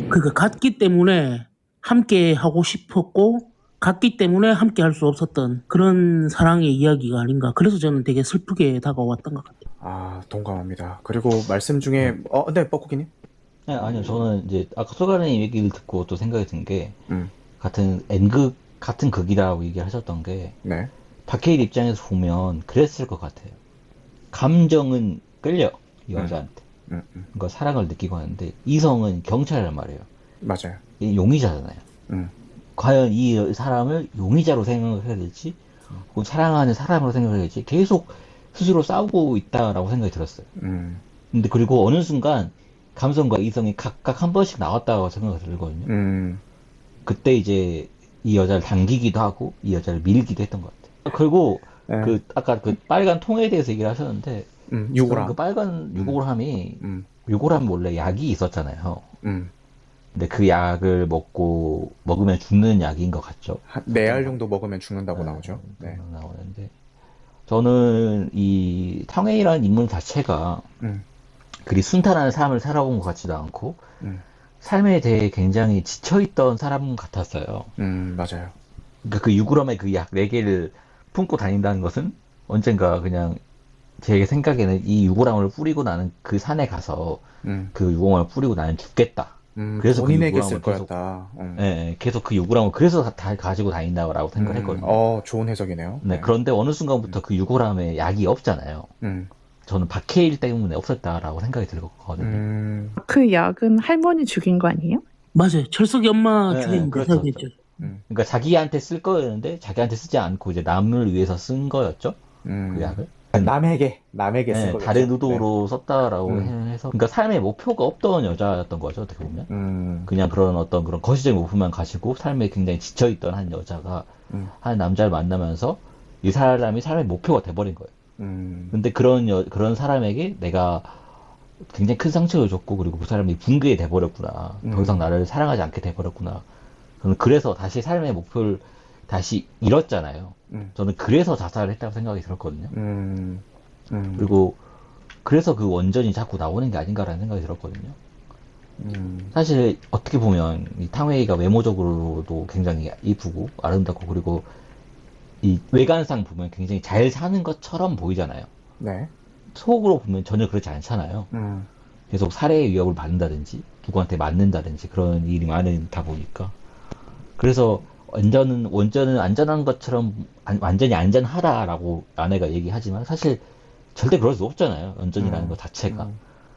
그러니까 같기 때문에 함께 하고 싶었고 같기 때문에 함께 할 수 없었던 그런 사랑의 이야기가 아닌가. 그래서 저는 되게 슬프게 다가왔던 것 같아요. 아, 동감합니다. 그리고 말씀 중에 네, 뻐꾸기님. 네, 아니요. 저는 이제 아까 소가님 얘기를 듣고 또 생각이 든 게 같은 극이라고 얘기를 하셨던 게 네. 박해일 입장에서 보면 그랬을 것 같아요. 감정은 끌려 이 여자한테. 그러니까 사랑을 느끼고 하는데 이성은 경찰이란 말이에요. 맞아요. 이 용의자잖아요. 과연 이 사람을 용의자로 생각을 해야 될지 혹은 사랑하는 사람으로 생각을 해야 될지 계속 스스로 싸우고 있다라고 생각이 들었어요. 근데 그리고 어느 순간 감성과 이성이 각각 한 번씩 나왔다고 생각이 들거든요. 그때 이제 이 여자를 당기기도 하고 이 여자를 밀기도 했던 것 같아요. 그리고 네. 그 아까 그 빨간 통에 대해서 얘기를 하셨는데 유골함. 그 빨간 유골함이 유골함 원래 약이 있었잖아요. 근데 그 약을 먹으면 죽는 약인 것 같죠. 한 4알 정도 먹으면 죽는다고 나오죠. 네. 나오는데 저는 이 탕웨이라는 인물 자체가 그리 순탄한 삶을 살아온 것 같지도 않고 삶에 대해 굉장히 지쳐있던 사람 같았어요. 맞아요. 그러니까 그 유골함의 그 약 4개를 품고 다닌다는 것은 언젠가 그냥 제 생각에는 이 유골함을 뿌리고 나는 그 산에 가서 그 유골함을 뿌리고 나는 죽겠다. 그래서 본인에게 그 쓸 유골함을 거였다. 네, 계속 그 유골함을 그래서 다 가지고 다닌다고 생각을 했거든요. 좋은 해석이네요. 네, 그런데 어느 순간부터 그 유골함에 약이 없잖아요. 저는 박해일 때문에 없었다라고 생각이 들거든요. 그 약은 할머니 죽인 거 아니에요? 맞아요. 철석이 엄마 네, 죽인 그렇죠, 거죠. 그러니까 자기한테 쓸 거였는데 자기한테 쓰지 않고 이제 남을 위해서 쓴 거였죠. 그 약을. 남에게 쓴 네, 거겠죠. 다른 의도로 썼다라고 해서 그러니까 삶의 목표가 없던 여자였던 거죠. 어떻게 보면 그냥 그런 어떤 그런 거시적인 목표만 가지고 삶에 굉장히 지쳐있던 한 여자가 한 남자를 만나면서 이 사람이 삶의 목표가 돼버린 거예요. 근데 그런 사람에게 내가 굉장히 큰 상처를 줬고 그리고 그 사람이 붕괴 돼버렸구나. 더 이상 나를 사랑하지 않게 돼버렸구나. 저는 그래서 다시 삶의 목표를 다시 잃었잖아요. 저는 그래서 자살을 했다고 생각이 들었거든요. 그리고 그래서 그 원전이 자꾸 나오는 게 아닌가라는 생각이 들었거든요. 사실 어떻게 보면 이 탕웨이가 외모적으로도 굉장히 이쁘고 아름답고 그리고 이 외관상 보면 굉장히 잘 사는 것처럼 보이잖아요. 네. 속으로 보면 전혀 그렇지 않잖아요. 계속 살해의 위협을 받는다든지 누구한테 맞는다든지 그런 일이 많다 보니까 그래서 원전은 안전한 것처럼 완전히 안전하다라고 아내가 얘기하지만 사실 절대 그럴 수 없잖아요. 원전이라는 것 자체가.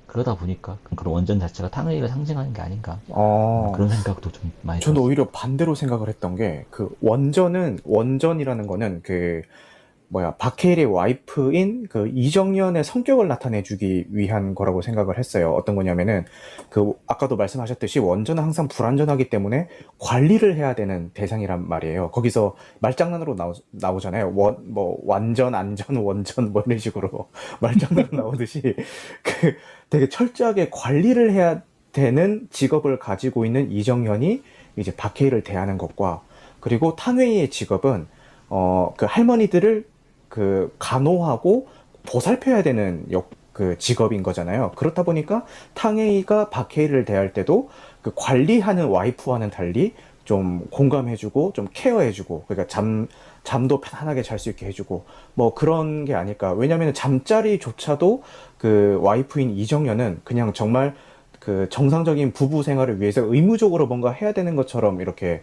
그러다 보니까 그런 원전 자체가 탕웨이를 상징하는 게 아닌가 그런 생각도 좀 많이 저는 들었어요. 오히려 반대로 생각을 했던 게 그 원전이라는 거는 그 박해일의 와이프인 그 이정연의 성격을 나타내주기 위한 거라고 생각을 했어요. 어떤 거냐면은 그 아까도 말씀하셨듯이 원전은 항상 불안전하기 때문에 관리를 해야 되는 대상이란 말이에요. 거기서 말장난으로 나오잖아요. 완전, 안전, 원전 이런 식으로 말장난으로 나오듯이 그 되게 철저하게 관리를 해야 되는 직업을 가지고 있는 이정연이 이제 박해일을 대하는 것과 그리고 탕웨이의 직업은 그 할머니들을 그 간호하고 보살펴야 되는 그 직업인 거잖아요. 그렇다 보니까 탕웨이가 박해일을 대할 때도 그 관리하는 와이프와는 달리 좀 공감해주고 좀 케어해주고 그러니까 잠도 편안하게 잘 수 있게 해주고 그런 게 아닐까. 왜냐면은 잠자리조차도 그 와이프인 이정연은 그냥 정말 그 정상적인 부부 생활을 위해서 의무적으로 뭔가 해야 되는 것처럼 이렇게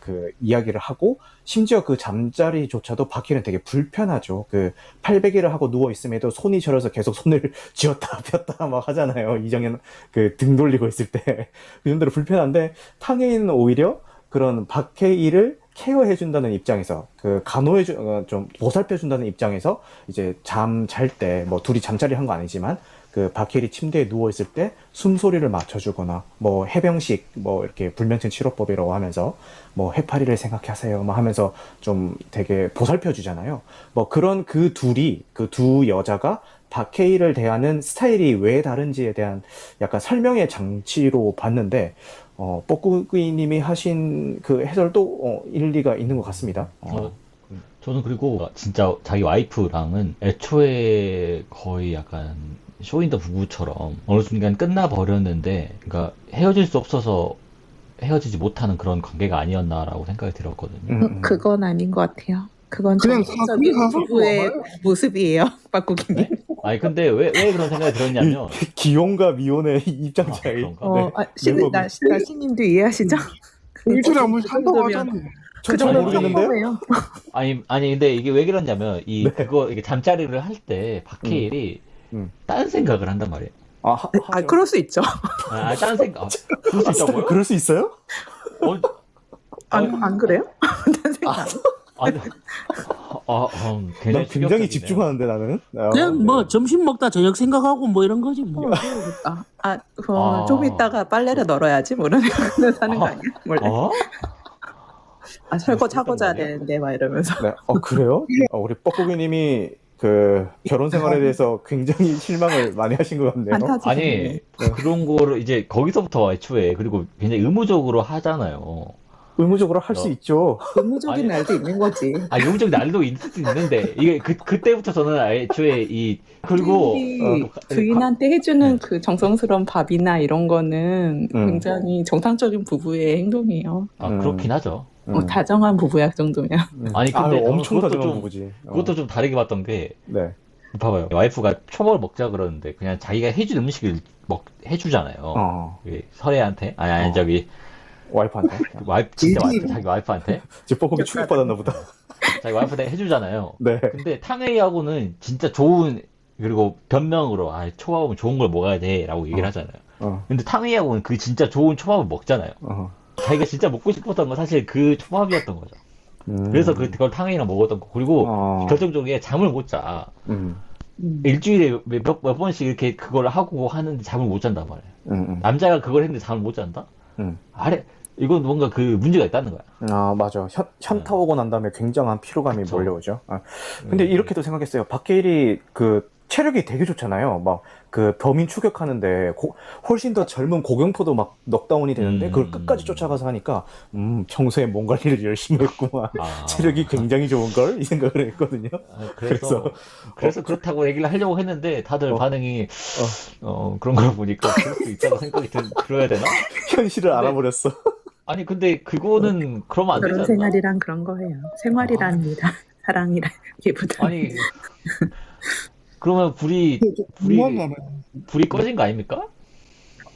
그 이야기를 하고, 심지어 그 잠자리조차도 박해일은 되게 불편하죠. 그 800일을 하고 누워 있음에도 손이 저려서 계속 손을 쥐었다 폈다 막 하잖아요. 이정현 그 등 돌리고 있을 때. 그 정도로 불편한데, 탕웨이는 오히려 그런 박해일을 케어해준다는 입장에서, 그 좀 보살펴준다는 입장에서, 이제 잠 잘 때, 뭐 둘이 잠자리 한 거 아니지만, 그 박해일이 침대에 누워있을 때 숨소리를 맞춰주거나, 뭐 해병식, 뭐 이렇게 불면증 치료법이라고 하면서, 뭐 해파리를 생각하세요, 뭐 하면서 좀 되게 보살펴주잖아요. 뭐 그런 그 두 여자가 박해일을 대하는 스타일이 왜 다른지에 대한 약간 설명의 장치로 봤는데, 뻐꾸기님이 하신 그 해설도 일리가 있는 것 같습니다. 저는 그리고 진짜 자기 와이프랑은 애초에 거의 약간 쇼윈도 부부처럼 어느 순간 끝나버렸는데, 그러니까 헤어질 수 없어서 헤어지지 못하는 그런 관계가 아니었나라고 생각이 들었거든요. 그건 아닌 것 같아요. 그건 그냥 정상적인 사서 부부의 모습이에요, 빠꾸기님. 아니 근데 왜 그런 생각이 들었냐면, 기혼과 미혼의 입장 차이. 그런가? 네. 신님도 이해하시죠? 일주일에 한 번씩 한다고 하잖아요. 그 잘 정도면 모르겠는데요? 평범해요. 아니 근데 이게 왜 그러냐면 이게 잠자리를 할 때 박해일이 딴 생각을 한단 말이에요. 그럴 수 있죠. 딴 생각. 그럴 수 있다고요? 그럴 수 있어요? 안 그래요? 딴 생각. 굉장히 난 굉장히 충격적이네요. 집중하는데 나는. 그냥 뭐 점심 먹다 저녁 생각하고 뭐 이런 거지 뭐. 좀 이따가 빨래를 널어야지, 뭐 이런 생각을 하는 거 아니야? 원래. 설거지 하고 자야 되는데, 막 이러면서. 네. 그래요? 우리 뻐꾸기님이 그 결혼 생활에 대해서 굉장히 실망을 많이 하신 것 같네요. 판타지. 아니 그런 거를 이제 거기서부터 애초에, 그리고 굉장히 의무적으로 하잖아요. 의무적으로 할 수 있죠. 의무적인 날도 있는 거지. 의무적 날도 있을 수 있는데, 이게 그때부터 저는 애초에 그리고 부인한테 해주는 그 정성스러운 밥이나 이런 거는 굉장히 정상적인 부부의 행동이에요. 그렇긴 하죠. 다정한 부부야, 그 정도면. 아니 근데 엄청 그것도 다정한 좀 부부지. 그것도 좀 다르게 봤던 게, 네. 봐봐요. 와이프가 초밥을 먹자 그러는데 그냥 자기가 해준 음식을 해주잖아요. 설애한테 저기 와이프한테. 진짜 자기 와이프한테 제 뻐꾸기 충격받았나 보다. 자기 와이프한테 해주잖아요. 네. 근데 탕웨이하고는 진짜 좋은, 그리고 변명으로 초밥은 좋은 걸 먹어야 돼라고 얘기를 하잖아요. 근데 탕웨이하고는 그 진짜 좋은 초밥을 먹잖아요. 자기가 진짜 먹고 싶었던 건 사실 그 초밥이었던 거죠. 그래서 그걸 탕웨이랑 먹었던 거. 그리고 결정적으로 잠을 못 자. 일주일에 몇 번씩 이렇게 그걸 하고 하는데 잠을 못 잔단 말이에요. 남자가 그걸 했는데 잠을 못 잔다? 이건 뭔가 그 문제가 있다는 거야. 맞아. 현타 오고 난 다음에 굉장한 피로감이 몰려오죠. 근데 이렇게도 생각했어요. 박해일이 그 체력이 되게 좋잖아요. 막 그 범인 추격하는데 훨씬 더 젊은 고경포도 막 넉다운이 되는데 그걸 끝까지 쫓아가서 하니까 평소에 몸 관리를 열심히 했구만. 체력이 굉장히 좋은걸? 이 생각을 했거든요. 그래서 그렇다고 얘기를 하려고 했는데 다들 반응이 그런 걸 보니까 그럴 수 있다고 생각이 들어야 되나? 현실을 알아버렸어. 아니 근데 그거는 그러면 안 되지 그런 않나? 생활이란 그런 거예요. 생활이랍니다. 사랑이라기보다. 아니 그러면 불이 꺼진 거 아닙니까?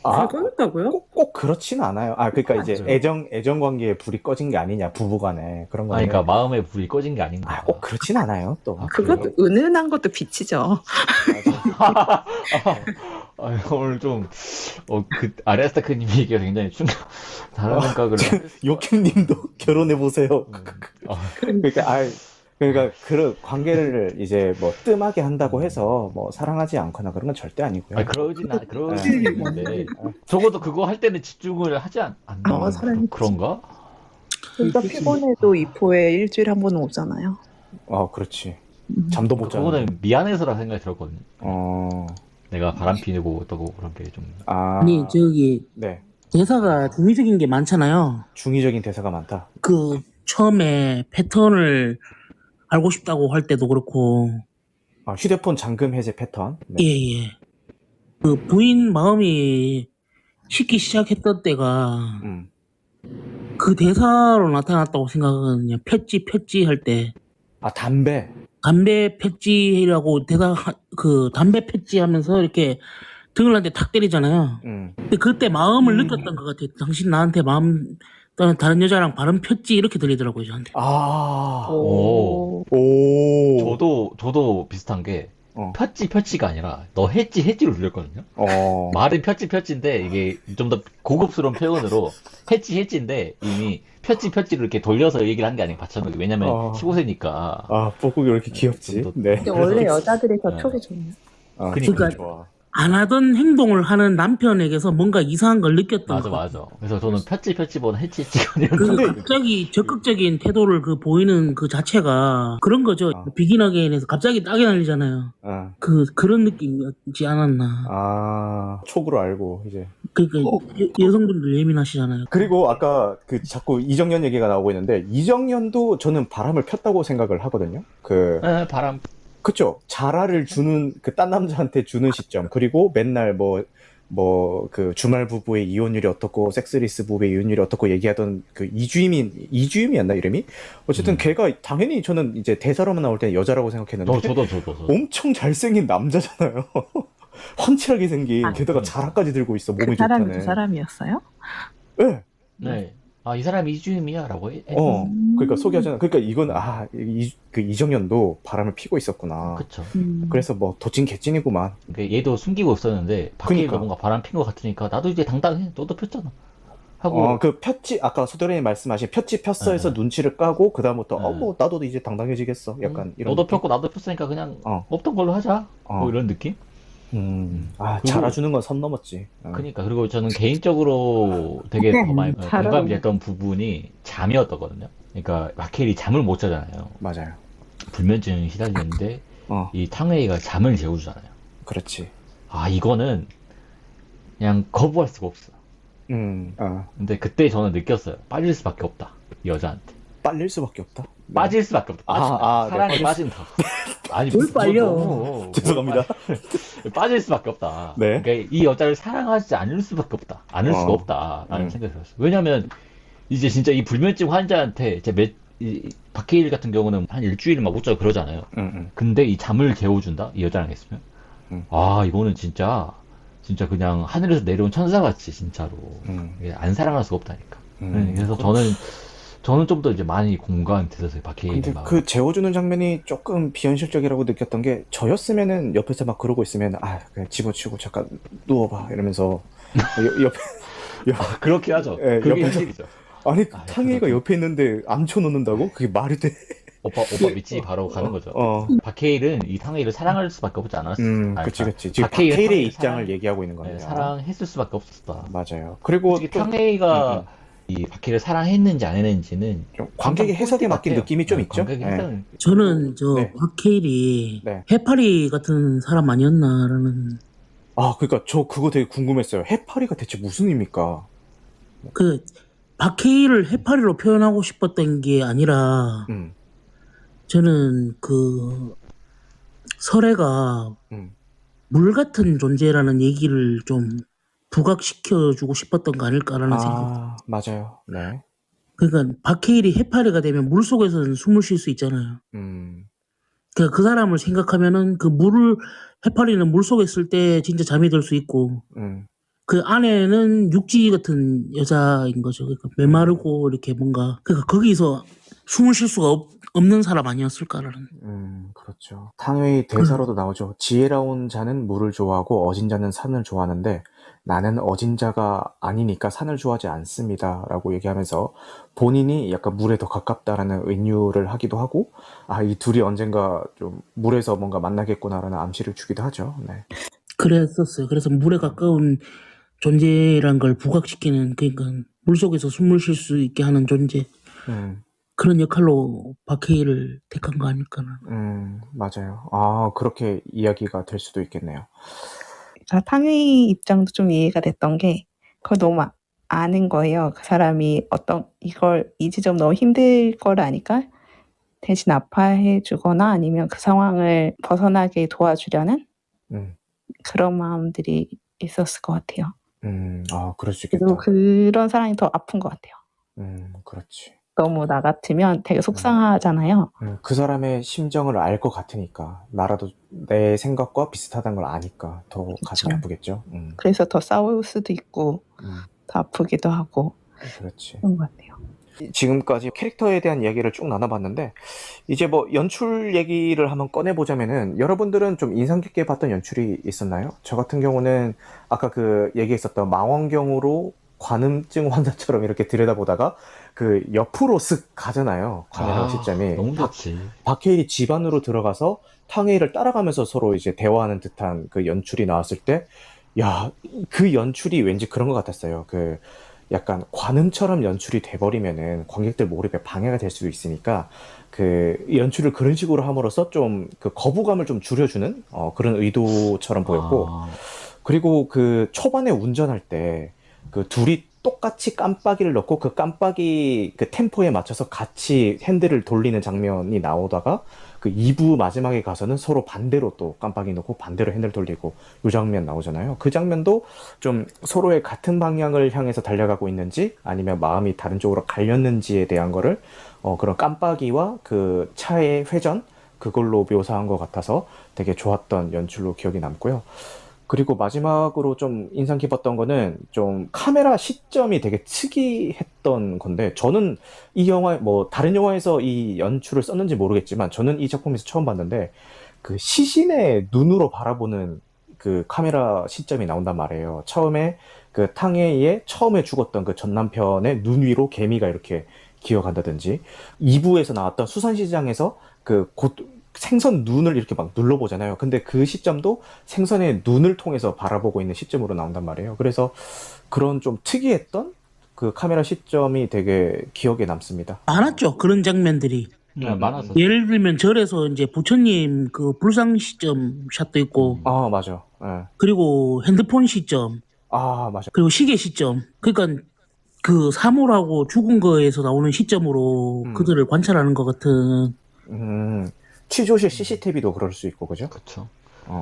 꺼졌다고요? 꼭 그렇지는 않아요. 그러니까 이제 맞죠. 애정 관계에 불이 꺼진 게 아니냐, 부부간에 그런 거. 그러니까 마음의 불이 꺼진 게 아닌가. 꼭 그렇진 않아요. 또 그것도 은은한 것도 빛이죠. 오늘 좀 아레스타크님이 얘기가 굉장히 다른 생각을. 요캠님도 결혼해 보세요. 그러니까 그 관계를 이제 뭐 뜸하게 한다고 해서 뭐 사랑하지 않거나 그런 건 절대 아니고요. 그러진 않는데 적어도 그거 할 때는 집중을 하지 않나? 그런가? 진짜 피곤해도 이포에 일주일에 한 번은 오잖아요. 그렇지. 잠도 못 자. 그거는 미안해서라 생각이 들었거든요. 어. 내가 바람 피고 어떠고 그런 게 좀. 아니 저기 네. 대사가 중의적인 게 많잖아요. 중의적인 대사가 많다. 그 처음에 패턴을 알고 싶다고 할 때도 그렇고. 휴대폰 잠금 해제 패턴. 네. 예. 그 부인 마음이 식기 시작했던 때가 그 대사로 나타났다고 생각하거든요. 폈지 할 때. 담배. 담배 폈지라고 대사 그 담배 폈지 하면서 이렇게 등을 한테 탁 때리잖아요. 근데 그때 마음을 느꼈던 것 같아요. 당신 나한테 마음 다른 여자랑 발음 폈지 이렇게 들리더라고요 저한테. 아, 오. 오. 저도 비슷한 게, 어. 폈지가 아니라, 너 했지로 들렸거든요? 말은 폈지인데, 이게 좀 더 고급스러운 표현으로, 했지인데, 이미 폈지로 이렇게 돌려서 얘기를 한 게 아니고, 받쳐놓기. 왜냐면, 15세니까. 아, 뽀국이 왜 이렇게 귀엽지? 좀 더- 네. 근데 원래 여자들이 더 네. 촉이 좋네요. 아, 그러니까. 좋아. 안 하던 행동을 하는 남편에게서 뭔가 이상한 걸 느꼈던 것 같아요. 맞아. 그래서 저는 폈지보다 했지가 아니라. 그 근데- 갑자기 적극적인 태도를 보이는 그 자체가 그런 거죠. 비긴 어게인에서 갑자기 딱이 날리잖아요. 아, 그런 느낌이었지 않았나. 아, 촉으로 알고, 이제. 그러니까 여성분들 예민하시잖아요. 그리고 아까 그 자꾸 이정현 얘기가 나오고 있는데, 이정현도 저는 바람을 폈다고 생각을 하거든요. 네, 바람. 그쵸. 자라를 주는, 그 딴 남자한테 주는 시점. 그리고 맨날 그 주말 부부의 이혼율이 어떻고, 섹스리스 부부의 이혼율이 어떻고 얘기하던 그 이주임이었나, 이름이? 어쨌든 걔가 당연히 저는 이제 대사로만 나올 때는 여자라고 생각했는데. 저도. 엄청 잘생긴 남자잖아요. 훤칠하게 생긴, 아, 게다가 자라까지 들고 있어, 몸이 그 사람이 좋다네. 그 사람이었어요? 네. 네. 아, 이 사람이 이주임이야? 라고 그러니까 소개하잖아. 그러니까 이건, 그 이정현도 바람을 피고 있었구나. 그쵸. 그래서 뭐, 도찐 개찐이구만. 그러니까 얘도 숨기고 있었는데, 박해일도 그니까. 뭔가 바람 핀 것 같으니까, 나도 이제 당당해. 너도 폈잖아. 하고, 그 아까 소대리님 말씀하신 폈어 해서 네. 눈치를 까고, 그다음부터, 네. 뭐, 나도 이제 당당해지겠어. 약간 이런. 너도 느낌? 폈고 나도 폈으니까 그냥 어. 없던 걸로 하자. 어. 뭐 이런 느낌? 그리고- 잘해주는 건 선 넘었지. 그니까. 그리고 저는 개인적으로 되게 더 많이 잘하고. 공감이 됐던 부분이 잠이었거든요. 그러니까 박해일이 잠을 못 자잖아요. 맞아요. 불면증 시달리는데, 이 탕웨이가 잠을 재워주잖아요. 그렇지. 아, 이거는 그냥 거부할 수가 없어. 근데 그때 저는 느꼈어요. 빠질 수밖에 없다. 이 여자한테. 빨릴 수밖에 없다. 네. 빠질 수밖에 없다. 네, 사랑에 빠진다. 아니, 뭘 무슨- 빨려. 뭘 죄송합니다. 빠질 수밖에 없다. 네. 그러니까 이 여자를 사랑하지 않을 수밖에 없다. 않을 수가 없다라는 생각이 들었어요. 왜냐면 이제 진짜 이 불면증 환자한테 박해일 같은 경우는 한 일주일 막 못 자고 그러잖아요. 근데 이 잠을 재워준다? 이 여자랑 했으면? 아, 이거는 진짜 그냥 하늘에서 내려온 천사같이 진짜로. 이게 안 사랑할 수가 없다니까. 그래서 저는 좀 더 이제 많이 공감이 됐었어요, 박해일이 근데 막. 그 재워주는 장면이 조금 비현실적이라고 느꼈던 게, 저였으면은 옆에서 막 그러고 있으면, 그냥 집어치우고 잠깐 누워봐. 이러면서, 옆에, 그렇게 하죠. 예, 그게 옆에서- 현실이죠. 아니, 탕웨이가 옆에 있는데 앉혀놓는다고? 그게 말이 돼? 오빠 믿지 바로 가는 거죠. 박해일은 이 탕웨이를 사랑할 수밖에 없지 않았어. 그치. 지금 박해일의 입장을 얘기하고 있는 거네요. 사랑했을 수밖에 없었다. 맞아요. 그리고 솔직히 또 탕웨이가 이 박해일을 사랑했는지 안 했는지는 좀 관객의 해석에 맡긴 느낌이 좀 있죠? 관객의 네. 해석은 저는 네. 박해일이 네. 해파리 같은 사람 아니었나라는. 그러니까 저 그거 되게 궁금했어요. 해파리가 대체 무슨 의미입니까? 박해일을 해파리로 표현하고 싶었던 게 아니라, 음. 저는 설애가 물 같은 존재라는 얘기를 좀 부각시켜주고 싶었던 거 아닐까라는 생각. 맞아요. 네. 그러니까 박해일이 해파리가 되면 물 속에서는 숨을 쉴 수 있잖아요. 그러니까 그 사람을 생각하면은 해파리는 물 속에 있을 때 진짜 잠이 들 수 있고, 그 안에는 육지 같은 여자인 거죠. 그러니까 메마르고 이렇게 뭔가, 그러니까 거기서 숨을 쉴 수가 없는 사람 아니었을까라는. 그렇죠. 탕웨이 대사로도 나오죠. 지혜로운 자는 물을 좋아하고 어진 자는 산을 좋아하는데, 나는 어진 자가 아니니까 산을 좋아하지 않습니다. 라고 얘기하면서 본인이 약간 물에 더 가깝다라는 은유를 하기도 하고, 이 둘이 언젠가 좀 물에서 뭔가 만나겠구나라는 암시를 주기도 하죠. 네. 그랬었어요. 그래서 물에 가까운 존재란 걸 부각시키는, 그러니까 물속에서 숨을 쉴 수 있게 하는 존재. 그런 역할로 박해일을 택한 거 아닐까나. 맞아요. 그렇게 이야기가 될 수도 있겠네요. 탕웨이 입장도 좀 이해가 됐던 게, 그걸 너무 아는 거예요. 그 사람이 이 지점 너무 힘들 걸 아니까 대신 아파해 주거나 아니면 그 상황을 벗어나게 도와주려는 그런 마음들이 있었을 것 같아요. 그럴 수 있겠다. 그리고 그런 사람이 더 아픈 것 같아요. 그렇지. 너무 나 같으면 되게 속상하잖아요. 그 사람의 심정을 알 것 같으니까, 나라도 내 생각과 비슷하다는 걸 아니까 더 가슴이 그쵸. 아프겠죠. 그래서 더 싸울 수도 있고 더 아프기도 하고. 그렇지. 그런 것 같아요. 지금까지 캐릭터에 대한 이야기를 쭉 나눠봤는데, 이제 뭐 연출 얘기를 한번 꺼내보자면은, 여러분들은 좀 인상 깊게 봤던 연출이 있었나요? 저 같은 경우는 아까 그 얘기했었던 망원경으로 관음증 환자처럼 이렇게 들여다보다가 그 옆으로 쓱 가잖아요. 카메라 시점이. 너무 좋지. 박해일이 집 안으로 들어가서 탕웨이를 따라가면서 서로 이제 대화하는 듯한 그 연출이 나왔을 때, 야, 그 연출이 왠지 그런 것 같았어요. 그 약간 관음처럼 연출이 돼버리면은 관객들 몰입에 방해가 될 수도 있으니까 그 연출을 그런 식으로 함으로써 좀 그 거부감을 좀 줄여주는 그런 의도처럼 보였고, 그리고 그 초반에 운전할 때 그 둘이 똑같이 깜빡이를 넣고 그 깜빡이 그 템포에 맞춰서 같이 핸들을 돌리는 장면이 나오다가 그 2부 마지막에 가서는 서로 반대로 또 깜빡이 넣고 반대로 핸들 돌리고 이 장면 나오잖아요. 그 장면도 좀 서로의 같은 방향을 향해서 달려가고 있는지 아니면 마음이 다른 쪽으로 갈렸는지에 대한 거를 그런 깜빡이와 그 차의 회전 그걸로 묘사한 것 같아서 되게 좋았던 연출로 기억이 남고요. 그리고 마지막으로 좀 인상 깊었던 거는 좀 카메라 시점이 되게 특이했던 건데, 저는 이 영화, 뭐 다른 영화에서 이 연출을 썼는지 모르겠지만 저는 이 작품에서 처음 봤는데, 그 시신의 눈으로 바라보는 그 카메라 시점이 나온단 말이에요. 처음에 그 탕웨이의 처음에 죽었던 그 전 남편의 눈 위로 개미가 이렇게 기어간다든지, 2부에서 나왔던 수산시장에서 생선 눈을 이렇게 막 눌러보잖아요. 근데 그 시점도 생선의 눈을 통해서 바라보고 있는 시점으로 나온단 말이에요. 그래서 그런 좀 특이했던 그 카메라 시점이 되게 기억에 남습니다. 많았죠. 그런 장면들이. 많았어. 예를 들면 절에서 이제 부처님 그 불상 시점 샷도 있고, 아, 맞아. 예. 그리고 핸드폰 시점, 아, 맞아. 그리고 시계 시점. 그러니까 그 사물하고 죽은 거에서 나오는 시점으로 그들을 관찰하는 것 같은. 취조실 CCTV도 그럴 수 있고, 그죠? 그쵸.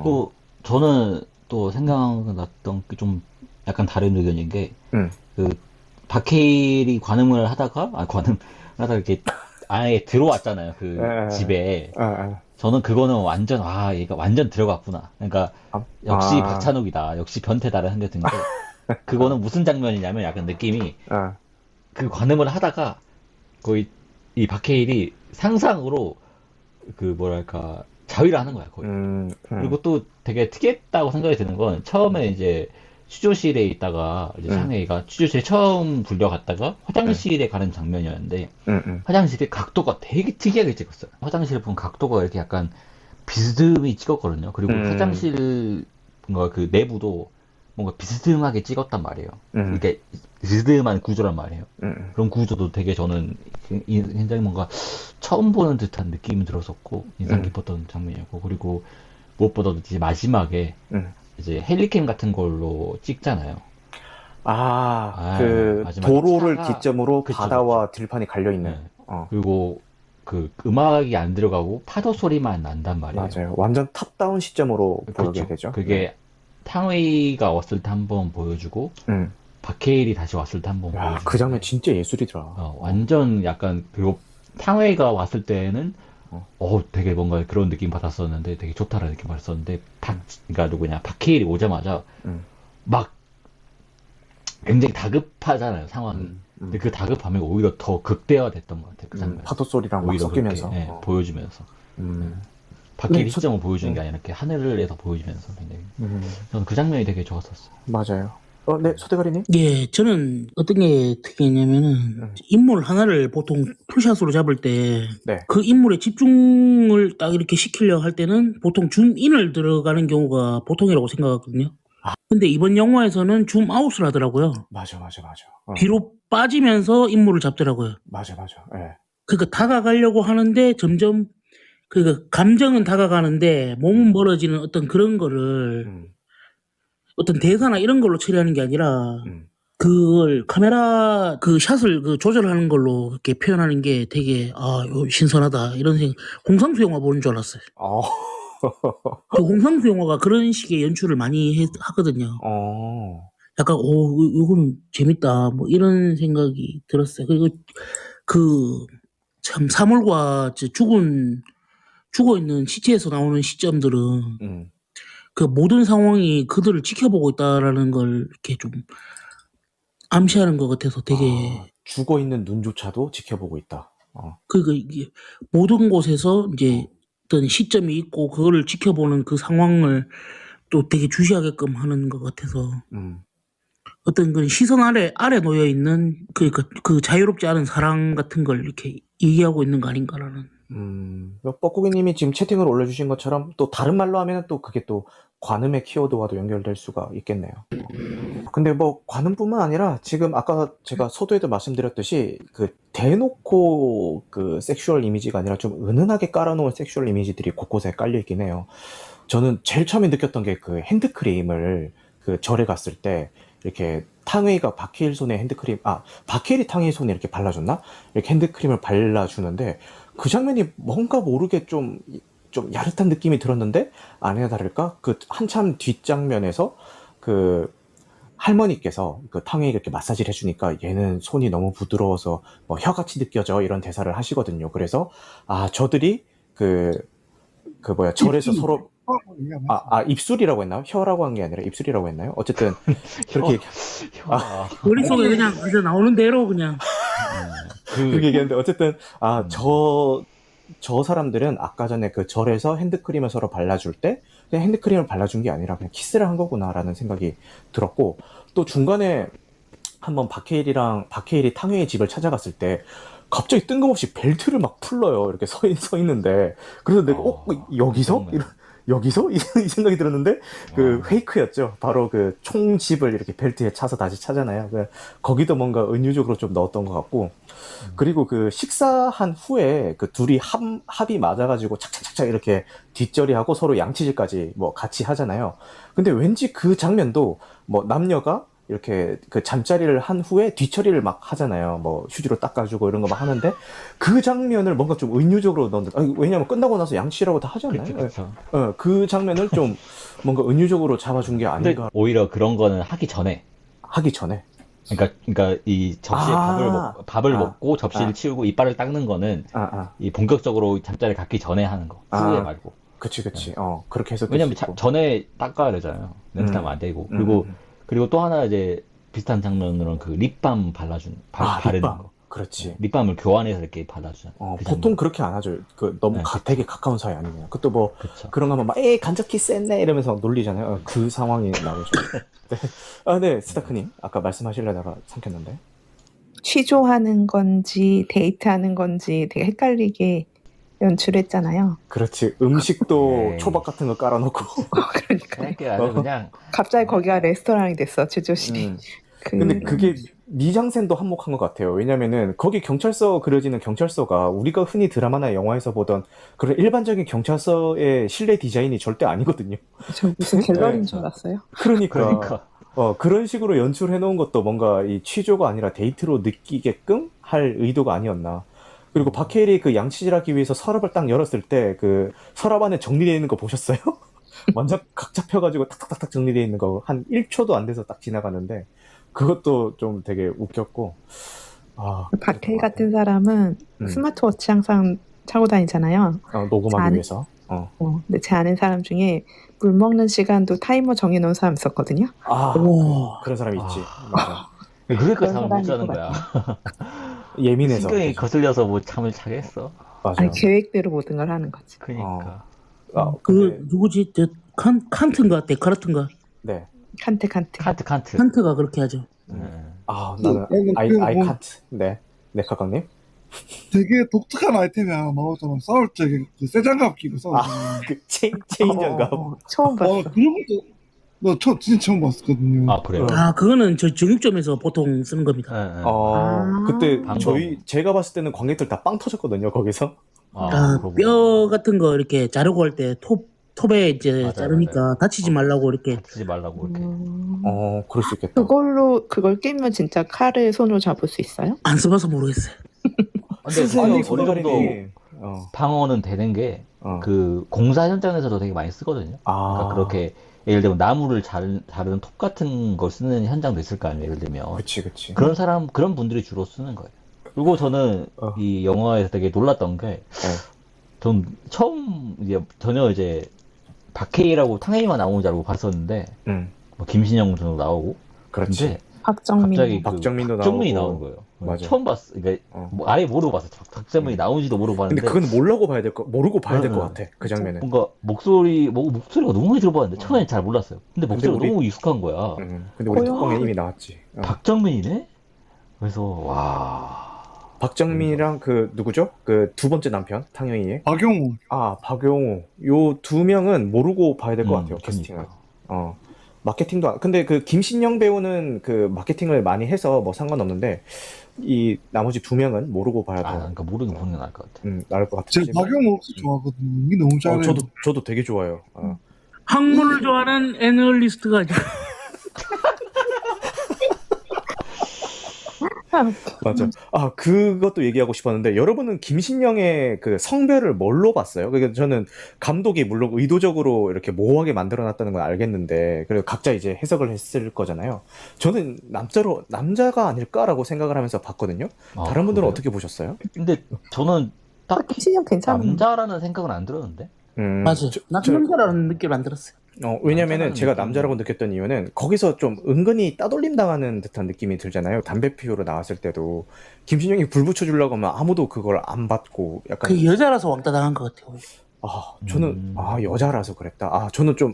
또 저는 또 생각났던 게 좀 약간 다른 의견인 게, 그 박해일이 관음을 하다가 이렇게 아예 들어왔잖아요. 그 집에. 저는 그거는 완전 얘가 완전 들어갔구나. 그러니까 역시 박찬욱이다. 역시 변태다를 생각든 게, 그거는 무슨 장면이냐면 약간 느낌이 그 관음을 하다가 거의 이 박해일이 상상으로 그 뭐랄까 자위를 하는 거야 거의. 그리고 또 되게 특이했다고 생각이 드는 건, 처음에 이제 취조실에 있다가 이제 상해이가 취조실에 처음 불려갔다가 화장실에 가는 장면이었는데, 화장실의 각도가 되게 특이하게 찍었어요. 화장실을 본 각도가 이렇게 약간 비스듬히 찍었거든요. 그리고 화장실 뭔가 그 내부도 뭔가 비스듬하게 찍었단 말이에요. 이게 비스듬한 구조란 말이에요. 그런 구조도 되게 저는 굉장히 뭔가 처음 보는 듯한 느낌이 들었었고 인상 깊었던 장면이었고, 그리고 무엇보다도 이제 마지막에 이제 헬리캠 같은 걸로 찍잖아요. 그 마지막에 도로를 차가- 기점으로 그쵸, 바다와 들판이 갈려있는. 네. 그리고 그 음악이 안 들어가고 파도 소리만 난단 말이에요. 맞아요. 완전 탑다운 시점으로 보게 그쵸. 되죠. 그게 탕웨이가 왔을 때 한번 보여주고 박해일이 다시 왔을 때 한번 야, 보여주고. 그 장면 진짜 예술이더라. 완전 약간, 그리고 탕웨이가 왔을 때는 되게 뭔가 그런 느낌 받았었는데, 되게 좋다라는 느낌 받았었는데, 그러니까 누구냐, 박해일이 오자마자 막 굉장히 다급하잖아요, 상황이. 근데 그 다급함이 오히려 더 극대화됐던 것 같아요, 그 장면. 파도 소리랑 막 오히려 섞이면서. 그렇게, 보여주면서. 박해일 시점을 보여주는 게 아니라 이렇게 하늘에서 보여주면서 굉장히. 저는 그 장면이 되게 좋았었어요. 맞아요. 네, 소대가리님? 예, 저는 어떤 게 특이했냐면은, 인물 하나를 보통 투샷으로 잡을 때, 네. 그 인물에 집중을 딱 이렇게 시키려 할 때는 보통 줌인을 들어가는 경우가 보통이라고 생각하거든요. 근데 이번 영화에서는 줌아웃을 하더라고요. 맞아. 뒤로 빠지면서 인물을 잡더라고요. 맞아. 예. 그러니까 다가가려고 하는데 점점, 그러니까 감정은 다가가는데 몸은 멀어지는 어떤 그런 거를 어떤 대사나 이런 걸로 처리하는 게 아니라 그걸 카메라 그 샷을 그 조절하는 걸로 그렇게 표현하는 게 되게 이거 신선하다 이런 생각. 홍상수 영화 보는 줄 알았어요. 그 홍상수 영화가 그런 식의 연출을 많이 하거든요. 약간 이거는 재밌다 뭐 이런 생각이 들었어요. 그리고 그 참 사물과 죽어 있는 시체에서 나오는 시점들은 그 모든 상황이 그들을 지켜보고 있다라는 걸 이렇게 좀 암시하는 것 같아서 되게 죽어 있는 눈조차도 지켜보고 있다. 그러니까 이게 모든 곳에서 이제 어떤 시점이 있고 그거를 지켜보는 그 상황을 또 되게 주시하게끔 하는 것 같아서 어떤 그 시선 아래 놓여 있는 그 자유롭지 않은 사랑 같은 걸 이렇게 얘기하고 있는 거 아닌가라는. 뻐꾸기님이 지금 채팅을 올려주신 것처럼 또 다른 말로 하면 또 그게 또 관음의 키워드와도 연결될 수가 있겠네요. 근데 뭐 관음뿐만 아니라 지금 아까 제가 서두에도 말씀드렸듯이 그 대놓고 그 섹슈얼 이미지가 아니라 좀 은은하게 깔아놓은 섹슈얼 이미지들이 곳곳에 깔려 있긴 해요. 저는 제일 처음에 느꼈던 게 그 핸드크림을 그 절에 갔을 때 이렇게 탕웨이가 박해일 손에 박해일이 탕웨이 손에 이렇게 발라줬나? 이렇게 핸드크림을 발라주는데 그 장면이 뭔가 모르게 좀 야릇한 느낌이 들었는데 아니나 다를까 그 한참 뒷장면에서 그 할머니께서 그 탕웨이가 이렇게 마사지를 해주니까 얘는 손이 너무 부드러워서 뭐 혀같이 느껴져 이런 대사를 하시거든요. 그래서 저들이 절에서 서로 입술이라고 했나요? 혀라고 한 게 아니라 입술이라고 했나요? 어쨌든 그렇게 머릿속에 그냥 이제 나오는 대로 그냥 그렇게 얘기했는데 어쨌든 저 사람들은 아까 전에 그 절에서 핸드크림을 서로 발라줄 때 그냥 핸드크림을 발라준 게 아니라 그냥 키스를 한 거구나라는 생각이 들었고 또 중간에 한번 박해일이 탕웨이 집을 찾아갔을 때 갑자기 뜬금없이 벨트를 막 풀러요. 이렇게 서 있는데 그래서 내가 여기서? 여기서? 이 생각이 들었는데 그 페이크였죠. 바로 그 총집을 이렇게 벨트에 차서 다시 차잖아요. 거기도 뭔가 은유적으로 좀 넣었던 것 같고 그리고 그 식사한 후에 그 둘이 합이 맞아가지고 착착착착 이렇게 뒷처리하고 서로 양치질까지 뭐 같이 하잖아요. 근데 왠지 그 장면도 뭐 남녀가 이렇게 그 잠자리를 한 후에 뒤처리를 막 하잖아요. 뭐 휴지로 닦아주고 이런 거 막 하는데 그 장면을 뭔가 좀 은유적으로 왜냐면 끝나고 나서 양치라고 다 하잖아요. 그쵸. 그 장면을 좀 뭔가 은유적으로 잡아준 게 근데 아닌가. 오히려 그런 거는 하기 전에. 그러니까 이 접시에 밥을 먹고 접시를 치우고 이빨을 닦는 거는 이 본격적으로 잠자리 갖기 전에 하는 거. 후에 말고. 그치. 그렇게 해서. 왜냐면 전에 닦아야 되잖아요. 냄새 나면 안 되고. 그리고 또 하나 이제 비슷한 장면으로는 그 립밤 바르는 거. 그렇지. 립밤을 교환해서 이렇게 발라주잖아요. 보통 그렇게 안 하죠. 너무 되게 가까운 사이 아니냐. 그것도 뭐 그쵸. 그런 거 하면 막 간접 키스했네 이러면서 놀리잖아요. 그 상황이 나오죠. 네, 스타크님 아까 말씀하시려다가 삼켰는데. 취조하는 건지 데이트하는 건지 되게 헷갈리게 연출했잖아요. 그렇지. 음식도 네. 초밥 같은 거 깔아놓고. 그러니까 아주 그냥 갑자기 거기가 레스토랑이 됐어 취조실이. 근데 그게 미장센도 한몫한 것 같아요. 왜냐면은 거기 그려지는 경찰서가 우리가 흔히 드라마나 영화에서 보던 그런 일반적인 경찰서의 실내 디자인이 절대 아니거든요. 저 무슨 갤러리인 줄 알았어요. 그러니까 그런 식으로 연출해 놓은 것도 뭔가 이 취조가 아니라 데이트로 느끼게끔 할 의도가 아니었나. 그리고 박해일이 그 양치질하기 위해서 서랍을 딱 열었을 때 그 서랍 안에 정리되어 있는 거 보셨어요? 완전 각 잡혀가지고 탁탁탁탁 정리되어 있는 거 한 1초도 안 돼서 딱 지나가는데 그것도 좀 되게 웃겼고. 박해일 같은 사람은 스마트워치 항상 차고 다니잖아요. 녹음하기 위해서. 근데 제 아는 사람 중에 물 먹는 시간도 타이머 정해놓은 사람 있었거든요. 그런 사람이 있지. 맞아. 그러니까 잠을 못 자는 거야. 예민해서. 신경이 거슬려서 뭐 잠을 자게 했어. 맞아. 아니 계획대로 모든 걸 하는 거지. 그러니까. 누구지? 칸트인가 데카르트인가? 네. 칸트. 칸트가 그렇게 하죠. 나는 아이 칸트. 네, 카강님. 되게 독특한 아이템이 하나 나오잖아. 싸울 때 그 쇠장갑 끼고 싸우잖아. 그 체인 장갑. 처음 봤어. 그런 것도 진짜 처음 봤었거든요. 그래요? 그거는 저 중국점에서 보통 쓰는 겁니다. 그때 방금. 제가 봤을 때는 관객들 다 빵 터졌거든요, 거기서. 뼈 같은 거 이렇게 자르고 할 때 톱에 이제 자르니까 다치지 말라고 이렇게. 그럴 수 있겠다. 그걸 끼면 진짜 칼을 손으로 잡을 수 있어요? 안 써봐서 모르겠어요. 근데 어느 정도 방어는 되는 게 그 공사 현장에서도 되게 많이 쓰거든요. 그러니까 그렇게 예를 들면 나무를 자르는 톱 같은 걸 쓰는 현장도 있을 거 아니에요. 예를 들면. 그치. 그런 분들이 주로 쓰는 거예요. 그리고 저는 이 영화에서 되게 놀랐던 게 전 처음 전혀 이제 박해일하고 탕웨이만 나오는 줄 알고 봤었는데 뭐 김신영 정도 나오고. 그렇지. 박정민. 갑자기 박정민도 박정민이 나오고. 나오는 거예요. 맞아. 처음 봤어. 그러니까 뭐 아예 모르고 봤어. 박정민이 나오는지도 모르고 근데 봤는데. 그건 모르고 봐야 될 것 응, 같아. 그 장면은. 뭔가 목소리가 너무 많이 들어봤는데 처음엔 잘 몰랐어요. 근데 목소리가 우리- 너무 익숙한 거야. 근데 우리 고요? 톡방에 이미 나왔지. 박정민이네? 그래서 와. 박정민이랑 그 누구죠? 그 두 번째 남편 탕웨이의 박용우. 박용우. 요 두 명은 모르고 봐야 될 것 같아요. 캐스팅을. 그러니까. 마케팅도 근데 그 김신영 배우는 그 마케팅을 많이 해서 뭐 상관없는데 이 나머지 두 명은 모르고 봐야 돼. 그러니까 모르긴 보는 게 나을 것 같아. 나을 것 같아. 제가 박용우 혹시 좋아하거든요. 연기 너무 잘해요. 저도 되게 좋아요. 학문을 좋아하는 애널리스트가 아니라 맞아. 그것도 얘기하고 싶었는데 여러분은 김신영의 그 성별을 뭘로 봤어요? 그러니까 저는 감독이 물론 의도적으로 이렇게 모호하게 만들어놨다는 건 알겠는데 그리고 각자 이제 해석을 했을 거잖아요. 저는 남자가 아닐까라고 생각을 하면서 봤거든요. 다른 분들은 그래요? 어떻게 보셨어요? 근데 저는 딱히 박신영 괜찮은. 남자라는 생각은 안 들었는데. 맞아. 나도 남자라는 느낌을 안 들었어요. 왜냐면은 남자라는 제가 느낌이- 남자라고 느꼈던 이유는 거기서 좀 은근히 따돌림 당하는 듯한 느낌이 들잖아요. 담배 피우러 나왔을 때도 김신영이 불 붙여주려고 하면 아무도 그걸 안 받고 약간 그 여자라서 왕따 당한 것 같아요. 저는 여자라서 그랬다. 저는 좀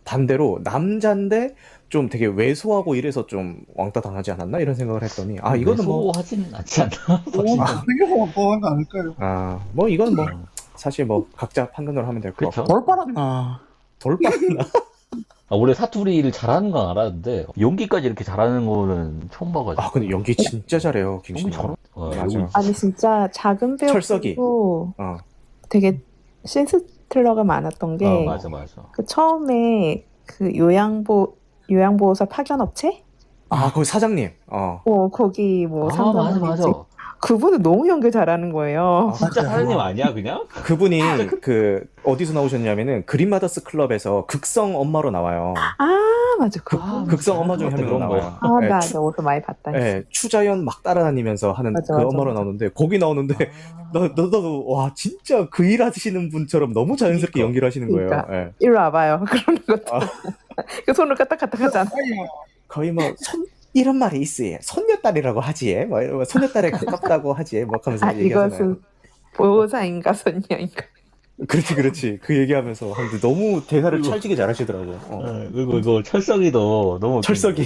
반대로 남잔데 좀 되게 왜소하고 이래서 좀 왕따 당하지 않았나 이런 생각을 했더니 이거는 뭐 하진 않지 않나? 되게 뻔한 거 아닐까요? 뭐 이건 뭐 사실 뭐 각자 판단으로 하면 될 것 그쵸. 같고 돌 빨았나? 돌봤나? 원래 사투리를 잘하는 건 알았는데 연기까지 이렇게 잘하는 거는 처음 봐가지고. 근데 연기 진짜 잘해요 너무 김신영. 잘. 맞아. 아니 진짜 작은 철석이. 배우도 어. 되게 신스틸러가 많았던 게 맞아. 그 처음에 그 요양보호사 파견업체? 거기 사장님. 거기 뭐 맞아. 상담하는지 그분은 너무 연기 잘하는 거예요. 진짜 사장님 아니야 그냥? 그분이 그 어디서 나오셨냐면은 그린마더스 클럽에서 극성 엄마로 나와요. 맞아. 극성 엄마 중에 한 명으로 그런 거. 나와요. 나 어디서 많이 봤다. 추자연 막 따라다니면서 하는 맞아, 그 맞아, 엄마로 맞아. 나오는데 거기 나오는데 너도 와 진짜 그 일 하시는 분처럼 너무 자연스럽게 그러니까. 연기를 하시는 거예요. 그러니까. 이리 와봐요. 그러는 것도. 그 손을 까딱까딱 하잖아. 거의 뭐 이런 말이 있어요. 손녀딸이라고 하지. 뭐 이러면 손녀딸에 가깝다고 하지. 뭐 하면서 얘기하잖아요. 이것은 보호사인가 손녀인가. 그렇지. 그 얘기하면서 근데 너무 대사를 찰지게 잘하시더라고. 그리고 이거 철석이도 너무 철석이.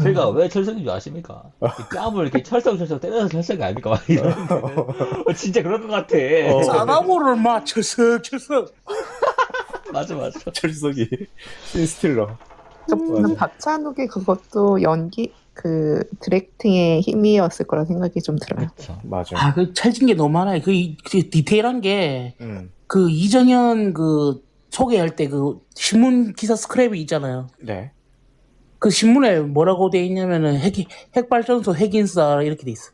제가 왜 철석인 줄 아십니까? 이 뺨을 이렇게 철썩 때려서 철석이 아닙니까? 막 이러는데 진짜 그럴 것 같아. 싸가보를 막 철썩. 맞아. 철석이. 신스틸러. 저는 박찬욱의 그것도 연기 그 디렉팅의 힘이었을 거라 생각이 좀 들어요. 그렇죠. 맞아. 그 찰진 게 너무 많아요. 그 디테일한 게 그 음. 이정현 그 소개할 때 그 신문 기사 스크랩이 있잖아요. 네. 그 신문에 뭐라고 돼 있냐면은 핵발전소 핵인싸 이렇게 돼 있어.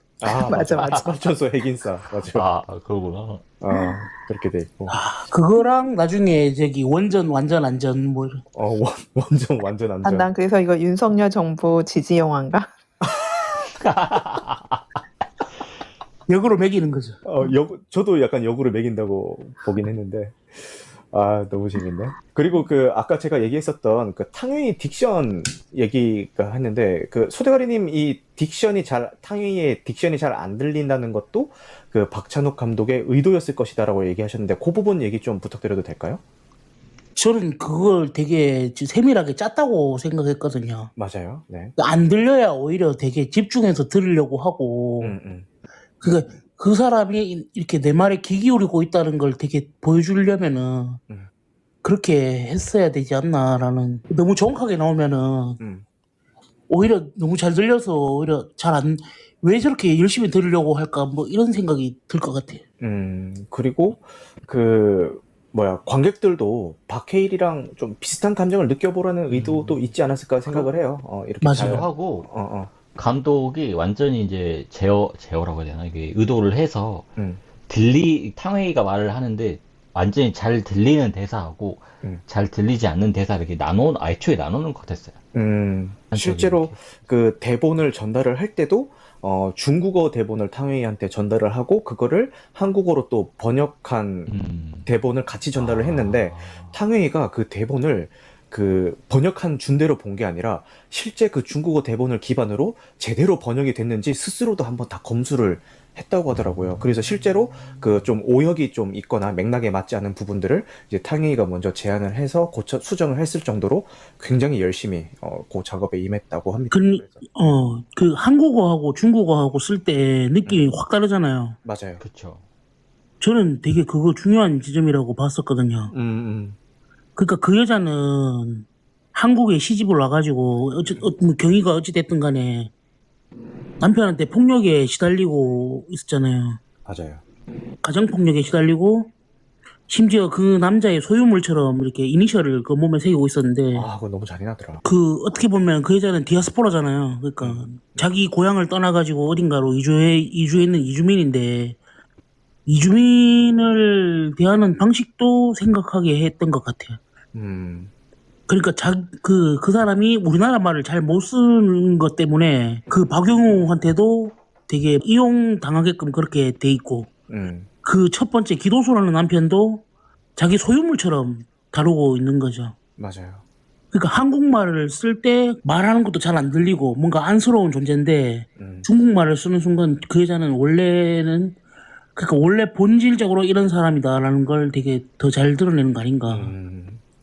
맞아. 발전소 핵인싸. 맞아. 그러구나. 그렇게 돼 있고. 그거랑 나중에 저기 완전 안전 뭐 이런. 완전 안전. 난 그래서 이거 윤석열 정부 지지 영화인가? 역으로 매기는 거죠. 저도 약간 역으로 매긴다고 보긴 했는데. 너무 재밌네. 그리고 아까 제가 얘기했었던 그 탕웨이 딕션 얘기가 했는데, 소대가리님 이 탕웨이의 딕션이 잘 안 들린다는 것도 그 박찬욱 감독의 의도였을 것이다라고 얘기하셨는데, 그 부분 얘기 좀 부탁드려도 될까요? 저는 그걸 되게 세밀하게 짰다고 생각했거든요. 맞아요. 네. 안 들려야 오히려 되게 집중해서 들으려고 하고, 그러니까 그 사람이 이렇게 내 말에 귀 기울이고 있다는 걸 되게 보여주려면은 그렇게 했어야 되지 않나라는. 너무 정확하게 나오면은 오히려 너무 잘 들려서 오히려 왜 저렇게 열심히 들으려고 할까 뭐 이런 생각이 들 것 같아요. 그리고 관객들도 박해일이랑 좀 비슷한 감정을 느껴보라는 의도도 있지 않았을까 생각을 해요. 이렇게 맞아요. 잘 하고 감독이 완전히 이제 제어라고 해야 되나? 이게 의도를 해서 탕웨이가 말을 하는데 완전히 잘 들리는 대사하고 잘 들리지 않는 대사 이렇게 애초에 나누는 것 같았어요. 실제로 그 대본을 전달을 할 때도 중국어 대본을 탕웨이한테 전달을 하고 그거를 한국어로 또 번역한 대본을 같이 전달을 했는데 탕웨이가 그 대본을 그 번역한 준대로 본 게 아니라 실제 그 중국어 대본을 기반으로 제대로 번역이 됐는지 스스로도 한번 다 검수를 했다고 하더라고요. 그래서 실제로 그 좀 오역이 좀 있거나 맥락에 맞지 않은 부분들을 이제 탕웨이가 먼저 제안을 해서 고쳐 수정을 했을 정도로 굉장히 열심히 그 작업에 임했다고 합니다. 그래서. 그 한국어하고 중국어하고 쓸 때 느낌이 확 다르잖아요. 맞아요. 그쵸. 저는 되게 그거 중요한 지점이라고 봤었거든요. 그러니까 그 여자는 한국에 시집을 와가지고 뭐 경위가 어찌됐든 간에 남편한테 폭력에 시달리고 있었잖아요. 맞아요. 가정폭력에 시달리고 심지어 그 남자의 소유물처럼 이렇게 이니셜을 그 몸에 새기고 있었는데 아, 그거 너무 잔인하더라. 그 어떻게 보면 그 여자는 디아스포라잖아요. 그러니까 자기 고향을 떠나가지고 어딘가로 이주했는 이주민인데 이주민을 대하는 방식도 생각하게 했던 것 같아요. 그러니까 그 사람이 우리나라 말을 잘 못 쓰는 것 때문에 그 박영우한테도 되게 이용당하게끔 그렇게 돼 있고 그 첫 번째 기도소라는 남편도 자기 소유물처럼 다루고 있는 거죠. 맞아요. 그러니까 한국말을 쓸 때 말하는 것도 잘 안 들리고 뭔가 안쓰러운 존재인데 중국말을 쓰는 순간 그 여자는 그러니까 원래 본질적으로 이런 사람이다라는 걸 되게 더 잘 드러내는 거 아닌가.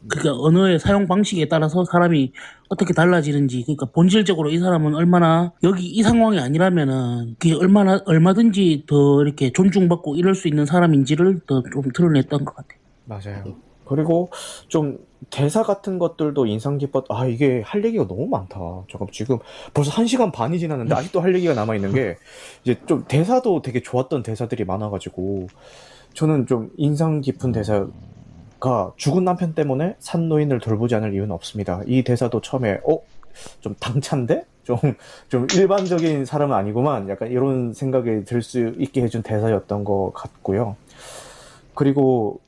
그러니까 언어의 사용 방식에 따라서 사람이 어떻게 달라지는지, 그러니까 본질적으로 이 사람은 얼마나 여기 이 상황이 아니라면은 그게 얼마든지 더 이렇게 존중받고 이럴 수 있는 사람인지를 더 좀 드러냈던 것 같아요. 맞아요. 그리고 좀 대사 같은 것들도 인상 깊었. 이게 할 얘기가 너무 많다. 잠깐 지금 벌써 1시간 반이 지났는데 아직도 할 얘기가 남아 있는 게 이제 좀 대사도 되게 좋았던 대사들이 많아가지고 저는 좀 인상 깊은 대사가 죽은 남편 때문에 산노인을 돌보지 않을 이유는 없습니다. 이 대사도 처음에 좀 당찬데? 좀 일반적인 사람은 아니구만. 약간 이런 생각이 들 수 있게 해준 대사였던 것 같고요. 그리고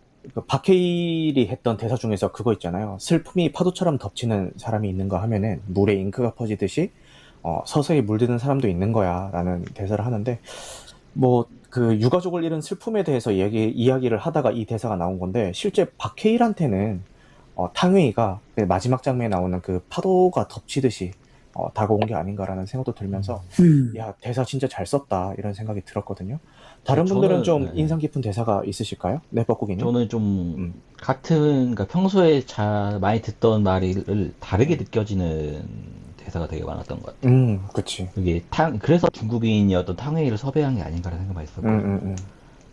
박해일이 했던 대사 중에서 그거 있잖아요. 슬픔이 파도처럼 덮치는 사람이 있는가 하면은 물에 잉크가 퍼지듯이 서서히 물드는 사람도 있는 거야 라는 대사를 하는데 뭐 그 유가족을 잃은 슬픔에 대해서 이야기를 하다가 이 대사가 나온 건데 실제 박해일한테는 탕웨이가 마지막 장면에 나오는 그 파도가 덮치듯이 다가온 게 아닌가라는 생각도 들면서 야 대사 진짜 잘 썼다 이런 생각이 들었거든요. 다른 분들은 좀 인상 깊은 대사가 있으실까요? 네, 뻐꾸기님. 저는 좀 그러니까 평소에 많이 듣던 말을 다르게 느껴지는 대사가 되게 많았던 것 같아요. 그치. 그래서 중국인이었던 탕웨이를 섭외한 게 아닌가라는 생각이 많이 들었거든요.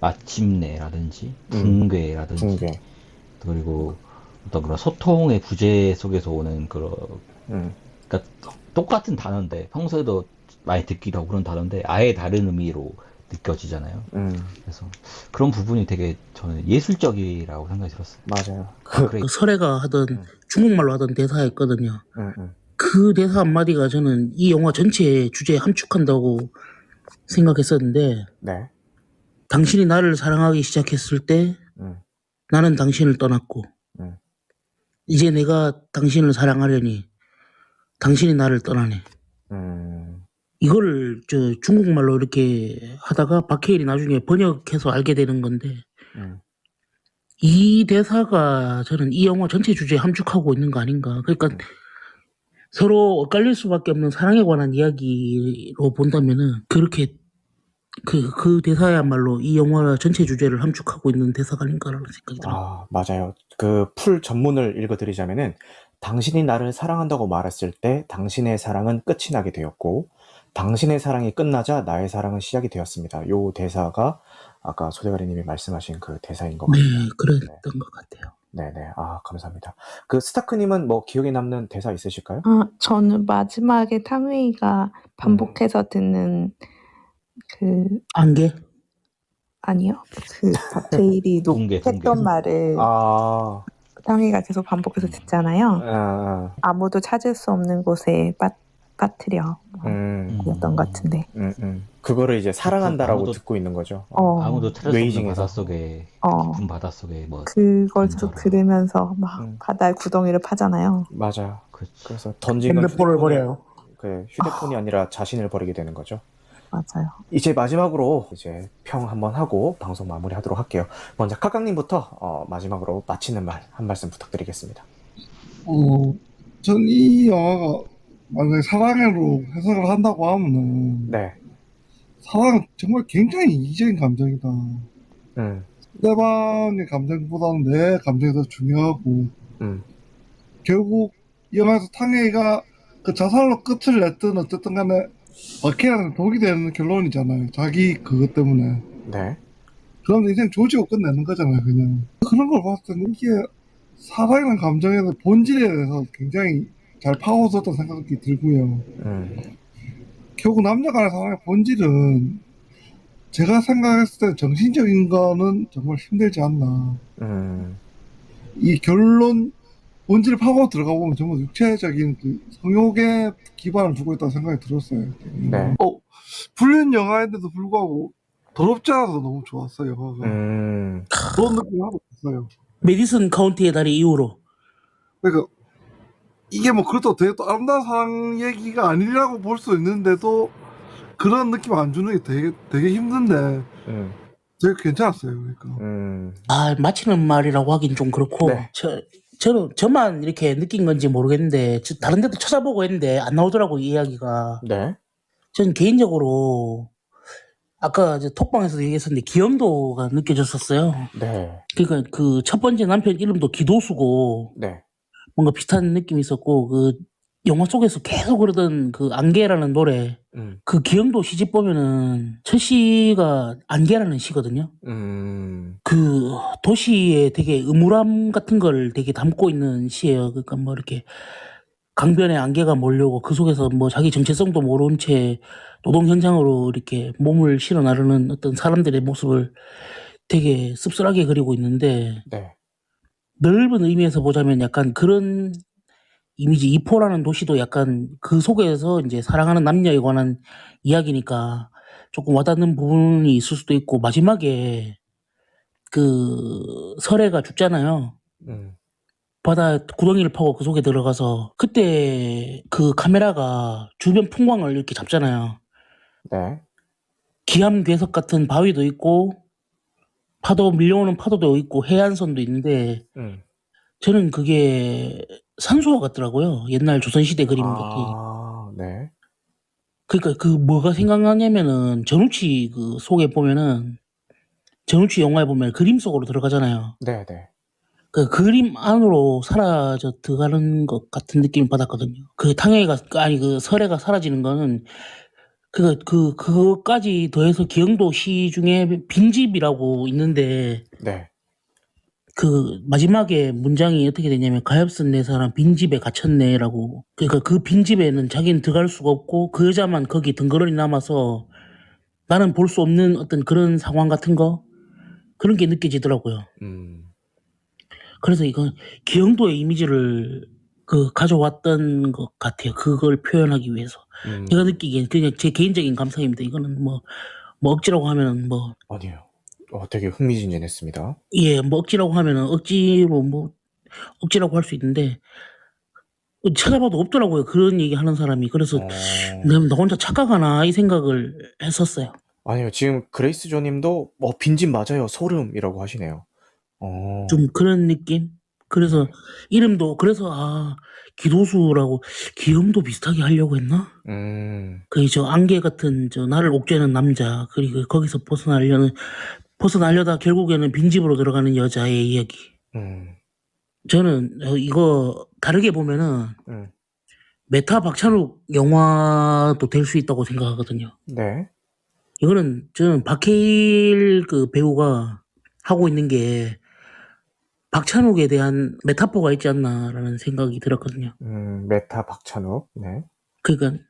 마침내라든지 붕괴라든지 붕괴. 그리고 어떤 그런 소통의 부재 속에서 오는 그러니까 똑같은 단어인데 평소에도 많이 듣기도 하고 그런 단어인데 아예 다른 의미로 느껴지잖아요. 그래서 그런 부분이 되게 저는 예술적이라고 생각이 들었어요. 맞아요. 그 설애가 하던 중국말로 하던 대사가 있거든요. 그 대사 한마디가 저는 이 영화 전체의 주제에 함축한다고 생각했었는데 네. 당신이 나를 사랑하기 시작했을 때 나는 당신을 떠났고 이제 내가 당신을 사랑하려니 당신이 나를 떠나네. 이거를 중국말로 이렇게 하다가 박해일이 나중에 번역해서 알게 되는 건데 이 대사가 저는 이 영화 전체 주제에 함축하고 있는 거 아닌가. 그러니까 서로 엇갈릴 수밖에 없는 사랑에 관한 이야기로 본다면은 그렇게 그 대사야말로 이 영화 전체 주제를 함축하고 있는 대사가 아닌가라는 생각이 들어요. 맞아요. 그 풀 전문을 읽어드리자면은 당신이 나를 사랑한다고 말했을 때 당신의 사랑은 끝이 나게 되었고 당신의 사랑이 끝나자 나의 사랑은 시작이 되었습니다. 요 대사가 아까 소대가리님이 말씀하신 그 대사인 것 같아요. 네, 그랬던 것 같아요. 네네. 감사합니다. 그 스타크님은 뭐 기억에 남는 대사 있으실까요? 저는 마지막에 탕웨이가 반복해서 듣는 그 안개? 아니요. 그 박해일이 붕괴. 했던 말을 탕웨이가 계속 반복해서 듣잖아요. 아무도 찾을 수 없는 곳에 빠뜨려 였던 것 같은데. 그거를 이제 사랑한다라고 듣고 있는 거죠. 아무도 찾을 수 없는 웨이징에서. 바닷속에 깊은 바닷속에 뭐 그걸 계속 던져라. 들으면서 막 바다에 구덩이를 파잖아요. 맞아요. 그치. 그래서 던진 건 핸드폰을 버려요. 휴대폰이 아니라 자신을 버리게 되는 거죠. 맞아요. 이제 마지막으로 이제 평 한번 하고 방송 마무리하도록 할게요. 먼저 카깡님부터 마지막으로 마치는 말 한 말씀 부탁드리겠습니다. 전 이 영화가 만약에 사랑으로 해석을 한다고 하면은 네. 사랑은 정말 굉장히 이기적인 감정이다. 음. 상대방의 감정보다는 내 감정이 더 중요하고 결국 이 영화에서 탕웨이가 그 자살로 끝을 냈든 어쨌든 간에 마키아는 독이 되는 결론이잖아요. 자기 그것 때문에. 네. 그럼 인생 조지고 끝내는 거잖아요, 그냥. 그런 걸 봤을 때는 이게 사랑이라는 감정에 대한 본질에 대해서 굉장히 잘 파고들었던 생각이 들고요. 결국 남녀 간의 사랑의 본질은 제가 생각했을 때 정신적인 거는 정말 힘들지 않나. 이 결론 본질 파고 들어가 보면 정말 육체적인 그 성욕에 기반을 두고 있다는 생각이 들었어요. 네. 불륜 영화인데도 불구하고 더럽지 않아서 너무 좋았어요, 영화가. 그런 느낌이 하고 있어요. 메디슨 카운티의 다리 이후로. 그러니까 이게 뭐 그렇다고 되게 또 아름다운 사랑 얘기가 아니라고 볼 수 있는데도 그런 느낌 안 주는 게 되게 힘든데 되게 괜찮았어요. 그러니까. 마치는 말이라고 하긴 좀 그렇고 네. 저만 이렇게 느낀 건지 모르겠는데 다른 데도 찾아보고 했는데 안 나오더라고 이 이야기가. 네. 전 개인적으로 아까 톡방에서도 얘기했었는데 기염도가 느껴졌었어요. 네. 그러니까 그 첫 번째 남편 이름도 기도수고 네. 뭔가 비슷한 느낌이 있었고 그 영화 속에서 계속 그러던 그 안개라는 노래 그 기영도 시집 보면은 첫 시가 안개라는 시거든요. 그 도시의 되게 음울함 같은 걸 되게 담고 있는 시예요. 그러니까 뭐 이렇게 강변에 안개가 몰려오고 그 속에서 뭐 자기 정체성도 모른 채 노동 현장으로 이렇게 몸을 실어 나르는 어떤 사람들의 모습을 되게 씁쓸하게 그리고 있는데 네. 넓은 의미에서 보자면 약간 그런 이미지 이포라는 도시도 약간 그 속에서 이제 사랑하는 남녀에 관한 이야기니까 조금 와닿는 부분이 있을 수도 있고 마지막에 그 설애가 죽잖아요. 바다 구덩이를 파고 그 속에 들어가서 그때 그 카메라가 주변 풍광을 이렇게 잡잖아요. 네. 기암괴석 같은 바위도 있고 파도 밀려오는 파도도 있고 해안선도 있는데 저는 그게 산수화 같더라고요. 옛날 조선시대 그림 같은. 네. 그러니까 그 뭐가 생각나냐면은 전우치 그 속에 보면은 전우치 영화에 보면 그림 속으로 들어가잖아요. 네, 네. 그 그림 안으로 사라져 들어가는 것 같은 느낌을 받았거든요. 그 탕웨이가 아니 그 설애가 사라지는 거는 그거까지 더해서 기영도 시 중에 빈집이라고 있는데 네. 그 마지막에 문장이 어떻게 되냐면 가엾은 내 사람 빈집에 갇혔네라고. 그러니까 그 빈집에는 자기는 들어갈 수가 없고 그 여자만 거기 덩그러니 남아서 나는 볼 수 없는 어떤 그런 상황 같은 거 그런 게 느껴지더라고요. 그래서 이건 기영도의 이미지를 그 가져왔던 것 같아요. 그걸 표현하기 위해서. 제가 느끼기엔 그냥 제 개인적인 감상입니다. 이거는 뭐 억지라고 하면은 뭐 아니에요. 되게 흥미진진했습니다. 예, 뭐 억지라고 하면은 억지라고 할 수 있는데 찾아봐도 없더라고요. 그런 얘기 하는 사람이. 그래서 나 혼자 착각하나 이 생각을 했었어요. 아니요. 지금 그레이스 조님도 빈집 맞아요. 소름이라고 하시네요. 좀 그런 느낌? 그래서 이름도 그래서 기도수라고 기음도 비슷하게 하려고 했나? 그 저 안개 같은 저 나를 옥죄는 남자 그리고 거기서 벗어나려다 결국에는 빈집으로 들어가는 여자의 이야기. 저는 이거 다르게 보면은 메타 박찬욱 영화도 될 수 있다고 생각하거든요. 네. 이거는 저는 박해일 그 배우가 하고 있는 게 박찬욱에 대한 메타포가 있지 않나라는 생각이 들었거든요. 메타 박찬욱. 네. 그러니까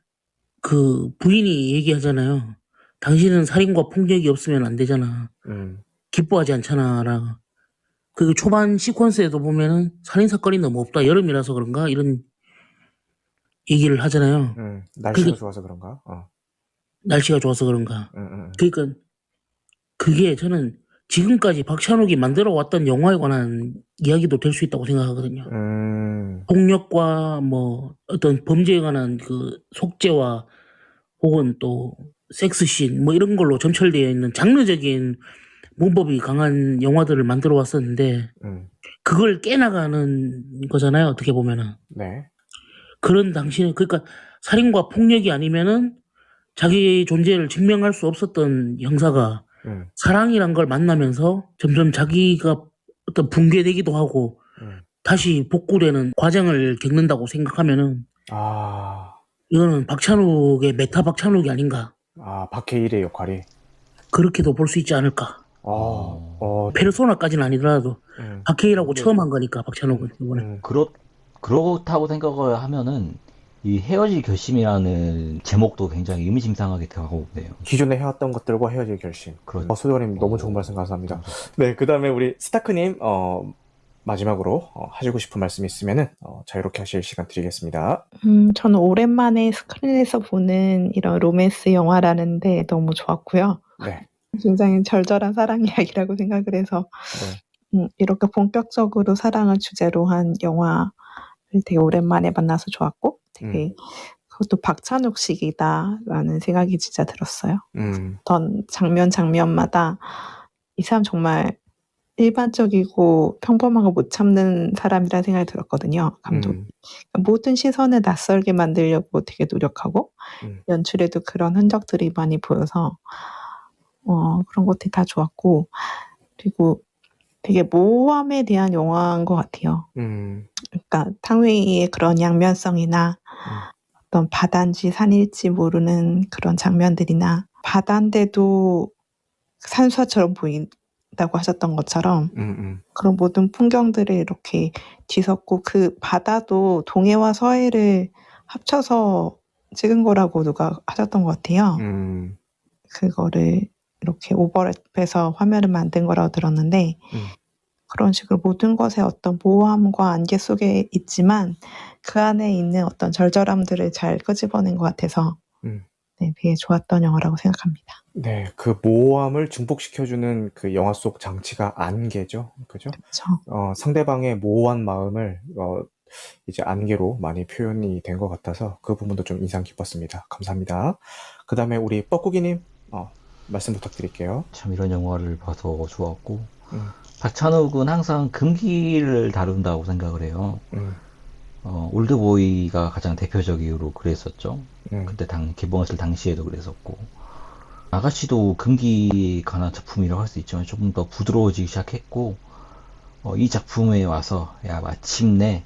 그 부인이 얘기하잖아요. 당신은 살인과 폭력이 없으면 안 되잖아. 기뻐하지 않잖아라고. 그 초반 시퀀스에도 보면은 살인 사건이 너무 없다. 여름이라서 그런가 이런 얘기를 하잖아요. 날씨가 좋아서 그런가? 날씨가 좋아서 그런가. 그러니까 그게 저는 지금까지 박찬욱이 만들어 왔던 영화에 관한 이야기도 될 수 있다고 생각하거든요. 폭력과 뭐 어떤 범죄에 관한 그 속죄와 혹은 또 섹스씬 뭐 이런 걸로 점철되어 있는 장르적인 문법이 강한 영화들을 만들어 왔었는데 그걸 깨나가는 거잖아요. 어떻게 보면은. 네. 그런 당시는 그러니까 살인과 폭력이 아니면은 자기 존재를 증명할 수 없었던 형사가 사랑이란 걸 만나면서 점점 자기가 어떤 붕괴되기도 하고 다시 복구되는 과정을 겪는다고 생각하면은 이거는 박찬욱의 메타 박찬욱이 아닌가. 박해일의 역할이. 그렇게도 볼 수 있지 않을까. 페르소나까지는 아니더라도 박해일하고 처음 한 거니까 박찬욱은 이번에. 그렇다고 생각을 하면은 이 헤어질 결심이라는 제목도 굉장히 의미심장하게 들어가거든요. 기존에 해왔던 것들과 헤어질 결심. 소대원님 너무 좋은 말씀 감사합니다. 네, 그 다음에 우리 스타크님 마지막으로 하시고 싶은 말씀 있으면은 자유롭게 하실 시간 드리겠습니다. 저는 오랜만에 스크린에서 보는 이런 로맨스 영화라는데 너무 좋았고요. 네. 굉장히 절절한 사랑 이야기라고 생각을 해서 이렇게 본격적으로 사랑을 주제로 한 영화를 되게 오랜만에 만나서 좋았고 되게 그것도 박찬욱식이다라는 생각이 진짜 들었어요. 어떤 장면마다 이 사람 정말 일반적이고 평범한 거 못 참는 사람이라는 생각이 들었거든요. 감독이. 모든 시선을 낯설게 만들려고 되게 노력하고 연출에도 그런 흔적들이 많이 보여서 그런 것들이 다 좋았고 그리고 되게 모험에 대한 영화인 것 같아요. 그러니까 탕웨이의 그런 양면성이나 어떤 바다인지 산일지 모르는 그런 장면들이나 바다인데도 산수화처럼 보인다고 하셨던 것처럼 그런 모든 풍경들을 이렇게 뒤섞고 그 바다도 동해와 서해를 합쳐서 찍은 거라고 누가 하셨던 것 같아요. 그거를 이렇게 오버랩해서 화면을 만든 거라고 들었는데 그런 식으로 모든 것에 어떤 모호함과 안개 속에 있지만 그 안에 있는 어떤 절절함들을 잘 끄집어낸 것 같아서 네, 되게 좋았던 영화라고 생각합니다. 네, 그 모호함을 증폭시켜주는 그 영화 속 장치가 안개죠, 그죠? 그렇죠. 상대방의 모호한 마음을 이제 안개로 많이 표현이 된 것 같아서 그 부분도 좀 인상 깊었습니다. 감사합니다. 그 다음에 우리 뻐꾸기님 말씀 부탁드릴게요. 참 이런 영화를 봐서 좋았고 박찬욱은 항상 금기를 다룬다고 생각을 해요. 올드보이가 가장 대표적으로 그랬었죠. 그때 개봉했을 당시에도 그랬었고 아가씨도 금기에 관한 작품이라고 할 수 있지만 조금 더 부드러워지기 시작했고 이 작품에 와서 야 마침내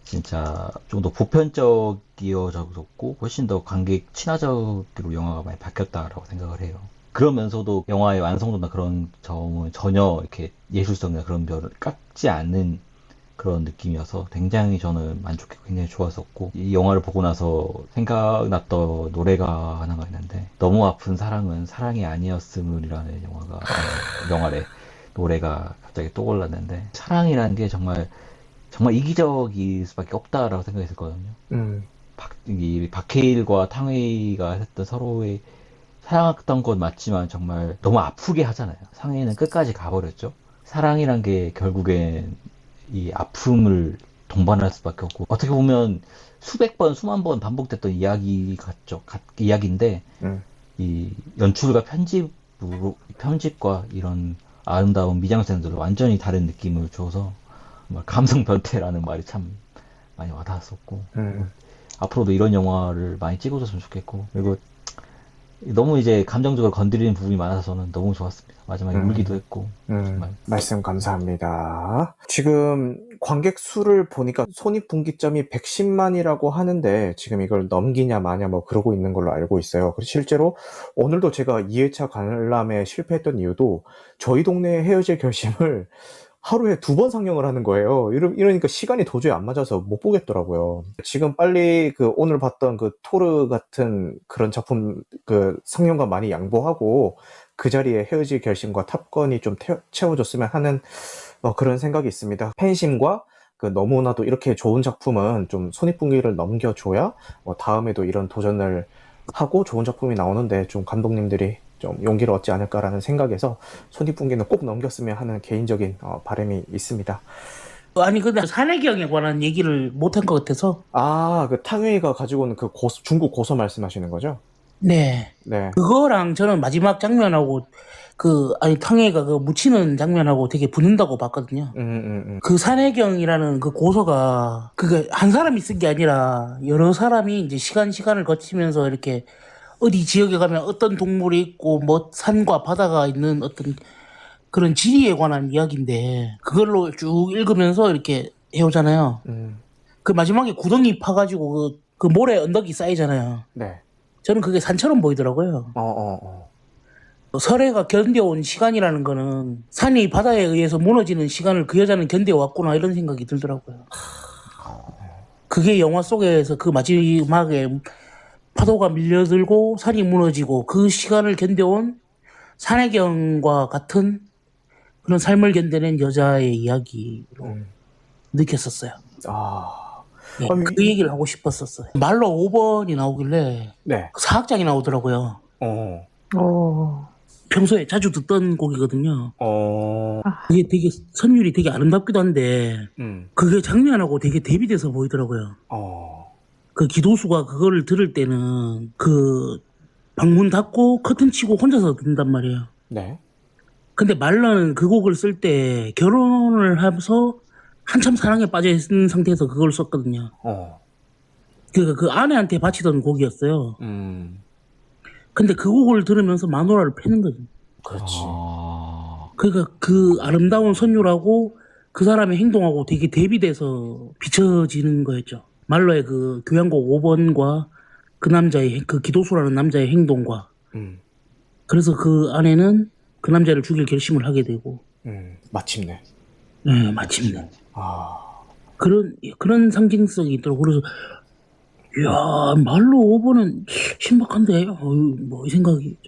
진짜 좀 더 보편적이어졌고 훨씬 더 관객 친화적으로 영화가 많이 바뀌었다라고 생각을 해요. 그러면서도 영화의 완성도나 그런 점은 전혀 이렇게 예술성이나 그런 별을 깎지 않는 그런 느낌이어서 굉장히 저는 만족했고 굉장히 좋았었고 이 영화를 보고 나서 생각났던 노래가 하나가 있는데 너무 아픈 사랑은 사랑이 아니었음이라는 영화의 노래가 갑자기 떠올랐는데 사랑이라는 게 정말 이기적일 수밖에 없다라고 생각했었거든요. 박해일과 탕웨이가 했던 서로의 사랑했던 건 맞지만 정말 너무 아프게 하잖아요. 상해는 끝까지 가버렸죠. 사랑이란 게 결국엔 이 아픔을 동반할 수밖에 없고 어떻게 보면 수백 번, 수만 번 반복됐던 이야기 같죠. 이야기인데 이 연출과 편집과 이런 아름다운 미장센들로 완전히 다른 느낌을 줘서 정말 감성 변태라는 말이 참 많이 와닿았었고 앞으로도 이런 영화를 많이 찍어줬으면 좋겠고 그리고 너무 이제 감정적으로 건드리는 부분이 많아서 저는 너무 좋았습니다. 마지막에 울기도 했고 정말. 말씀 감사합니다. 지금 관객 수를 보니까 손익분기점이 110만이라고 하는데 지금 이걸 넘기냐 마냐 뭐 그러고 있는 걸로 알고 있어요. 그래서 실제로 오늘도 제가 2회차 관람에 실패했던 이유도 저희 동네에 헤어질 결심을 하루에 2번 상영을 하는 거예요. 이러니까 시간이 도저히 안 맞아서 못 보겠더라고요. 지금 빨리 오늘 봤던 토르 같은 그런 작품 상영과 많이 양보하고 그 자리에 헤어질 결심과 탑건이 좀 채워줬으면 하는 그런 생각이 있습니다. 팬심과 너무나도 이렇게 좋은 작품은 좀 손익분기를 넘겨줘야 다음에도 이런 도전을 하고 좋은 작품이 나오는데 좀 감독님들이 좀 용기를 얻지 않을까라는 생각에서 손익분기는 꼭 넘겼으면 하는 개인적인 바람이 있습니다. 아니 근데 산해경에 관한 얘기를 못한 것 같아서 그 탕웨이가 가지고 오는 중국 고서 말씀하시는 거죠? 네. 네. 그거랑 저는 마지막 장면하고 탕해가 그 묻히는 장면하고 되게 붙는다고 봤거든요. 그 산해경이라는 그 고서가 그게 한 사람이 쓴 게 아니라 여러 사람이 이제 시간을 거치면서 이렇게 어디 지역에 가면 어떤 동물이 있고 뭐 산과 바다가 있는 어떤 그런 지리에 관한 이야기인데 그걸로 쭉 읽으면서 이렇게 해오잖아요. 그 마지막에 구덩이 파가지고 그 모래 언덕이 쌓이잖아요. 네. 저는 그게 산처럼 보이더라고요. 설해가 견뎌온 시간이라는 거는 산이 바다에 의해서 무너지는 시간을 그 여자는 견뎌왔구나 이런 생각이 들더라고요. 그게 영화 속에서 그 마지막에 파도가 밀려들고 산이 무너지고 그 시간을 견뎌온 산해경과 같은 그런 삶을 견뎌낸 여자의 이야기로 느꼈었어요. 네, 그 얘기를 하고 싶었었어요. 말로 5번이 나오길래 네. 사악장이 나오더라고요. 평소에 자주 듣던 곡이거든요. 그게 되게 선율이 되게 아름답기도 한데 그게 장면하고 되게 대비돼서 보이더라고요. 그 기도수가 그거를 들을 때는 그 방문 닫고 커튼 치고 혼자서 듣는단 말이에요. 네. 근데 말러는 그 곡을 쓸 때 결혼을 하면서 한참 사랑에 빠져 있는 상태에서 그걸 썼거든요. 그 아내한테 바치던 곡이었어요. 근데 그 곡을 들으면서 마누라를 패는 거죠. 그렇지. 그러니까 그 아름다운 선율하고 그 사람의 행동하고 되게 대비돼서 비춰지는 거였죠. 말러의 그 교향곡 5번과 그 남자의 그 기도수라는 남자의 행동과 그래서 그 아내는 그 남자를 죽일 결심을 하게 되고 마침내. 네, 마침내. 그런 상징성이 있더라고. 그래서 이야 말로 5번은 신박한데 뭐 이 생각이.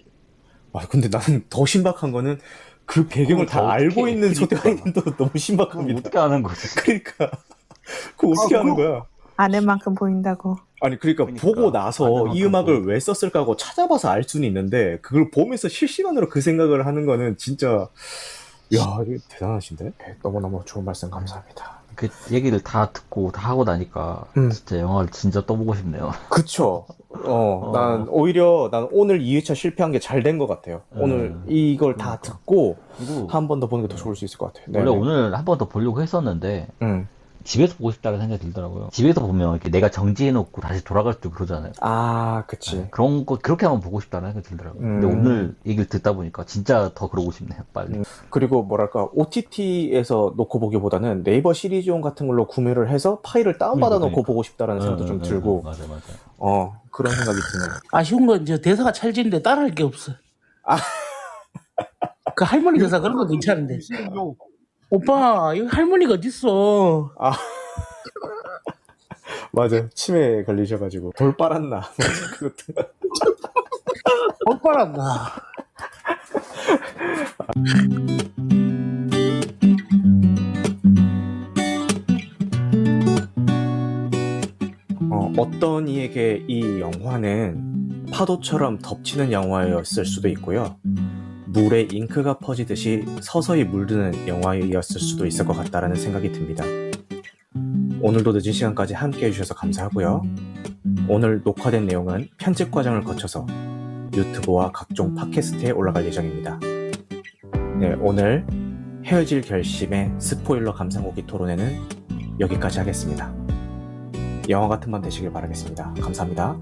근데 나는 더 신박한 거는 그 배경을 다 알고 있는 소대가인도 너무 신박합니다. 어떻게 아는 거지? 그러니까 그거 어떻게 하는 거야? 아내만큼 보인다고. 아니 그러니까 보고 나서 이 음악을 왜 썼을까 하고 찾아봐서 알 수는 있는데 그걸 보면서 실시간으로 그 생각을 하는 거는 진짜 이거 대단하신데? 너무너무 좋은 말씀 감사합니다. 그 얘기를 다 듣고 다 하고 나니까 진짜 영화를 진짜 떠보고 싶네요. 그쵸. 난 오히려 난 오늘 2회차 실패한 게 잘 된 것 같아요. 오늘 이걸 다 듣고 한 번 더 보는 게 더 좋을 수 있을 것 같아요. 원래 오늘 한 번 더 보려고 했었는데 집에서 보고 싶다는 생각이 들더라고요. 집에서 보면 이렇게 내가 정지해놓고 다시 돌아갈 수 있고 그러잖아요. 그치. 네, 그런 거 그렇게 한번 보고 싶다는 생각이 들더라고요. 근데 오늘 얘기를 듣다 보니까 진짜 더 그러고 싶네요. 빨리. 그리고 뭐랄까 OTT에서 놓고 보기보다는 네이버 시리즈용 같은 걸로 구매를 해서 파일을 다운받아 놓고 보고 싶다라는 생각도 좀 들고 맞아. 그런 생각이 드네요. 아쉬운 건 이제 대사가 찰진데 따라할 게 없어. 그 할머니 대사 그런 거 괜찮은데. 오빠 여기 할머니가 어딨어. 맞아. 치매에 걸리셔가지고 돌 빨았나. 그것도. 못 빨았나. 어떤 이에게 이 영화는 파도처럼 덮치는 영화였을 수도 있고요. 물에 잉크가 퍼지듯이 서서히 물드는 영화였을 수도 있을 것 같다라는 생각이 듭니다. 오늘도 늦은 시간까지 함께 해주셔서 감사하고요. 오늘 녹화된 내용은 편집 과정을 거쳐서 유튜브와 각종 팟캐스트에 올라갈 예정입니다. 네, 오늘 헤어질 결심의 스포일러 감상후기 토론회는 여기까지 하겠습니다. 영화 같은 밤 되시길 바라겠습니다. 감사합니다.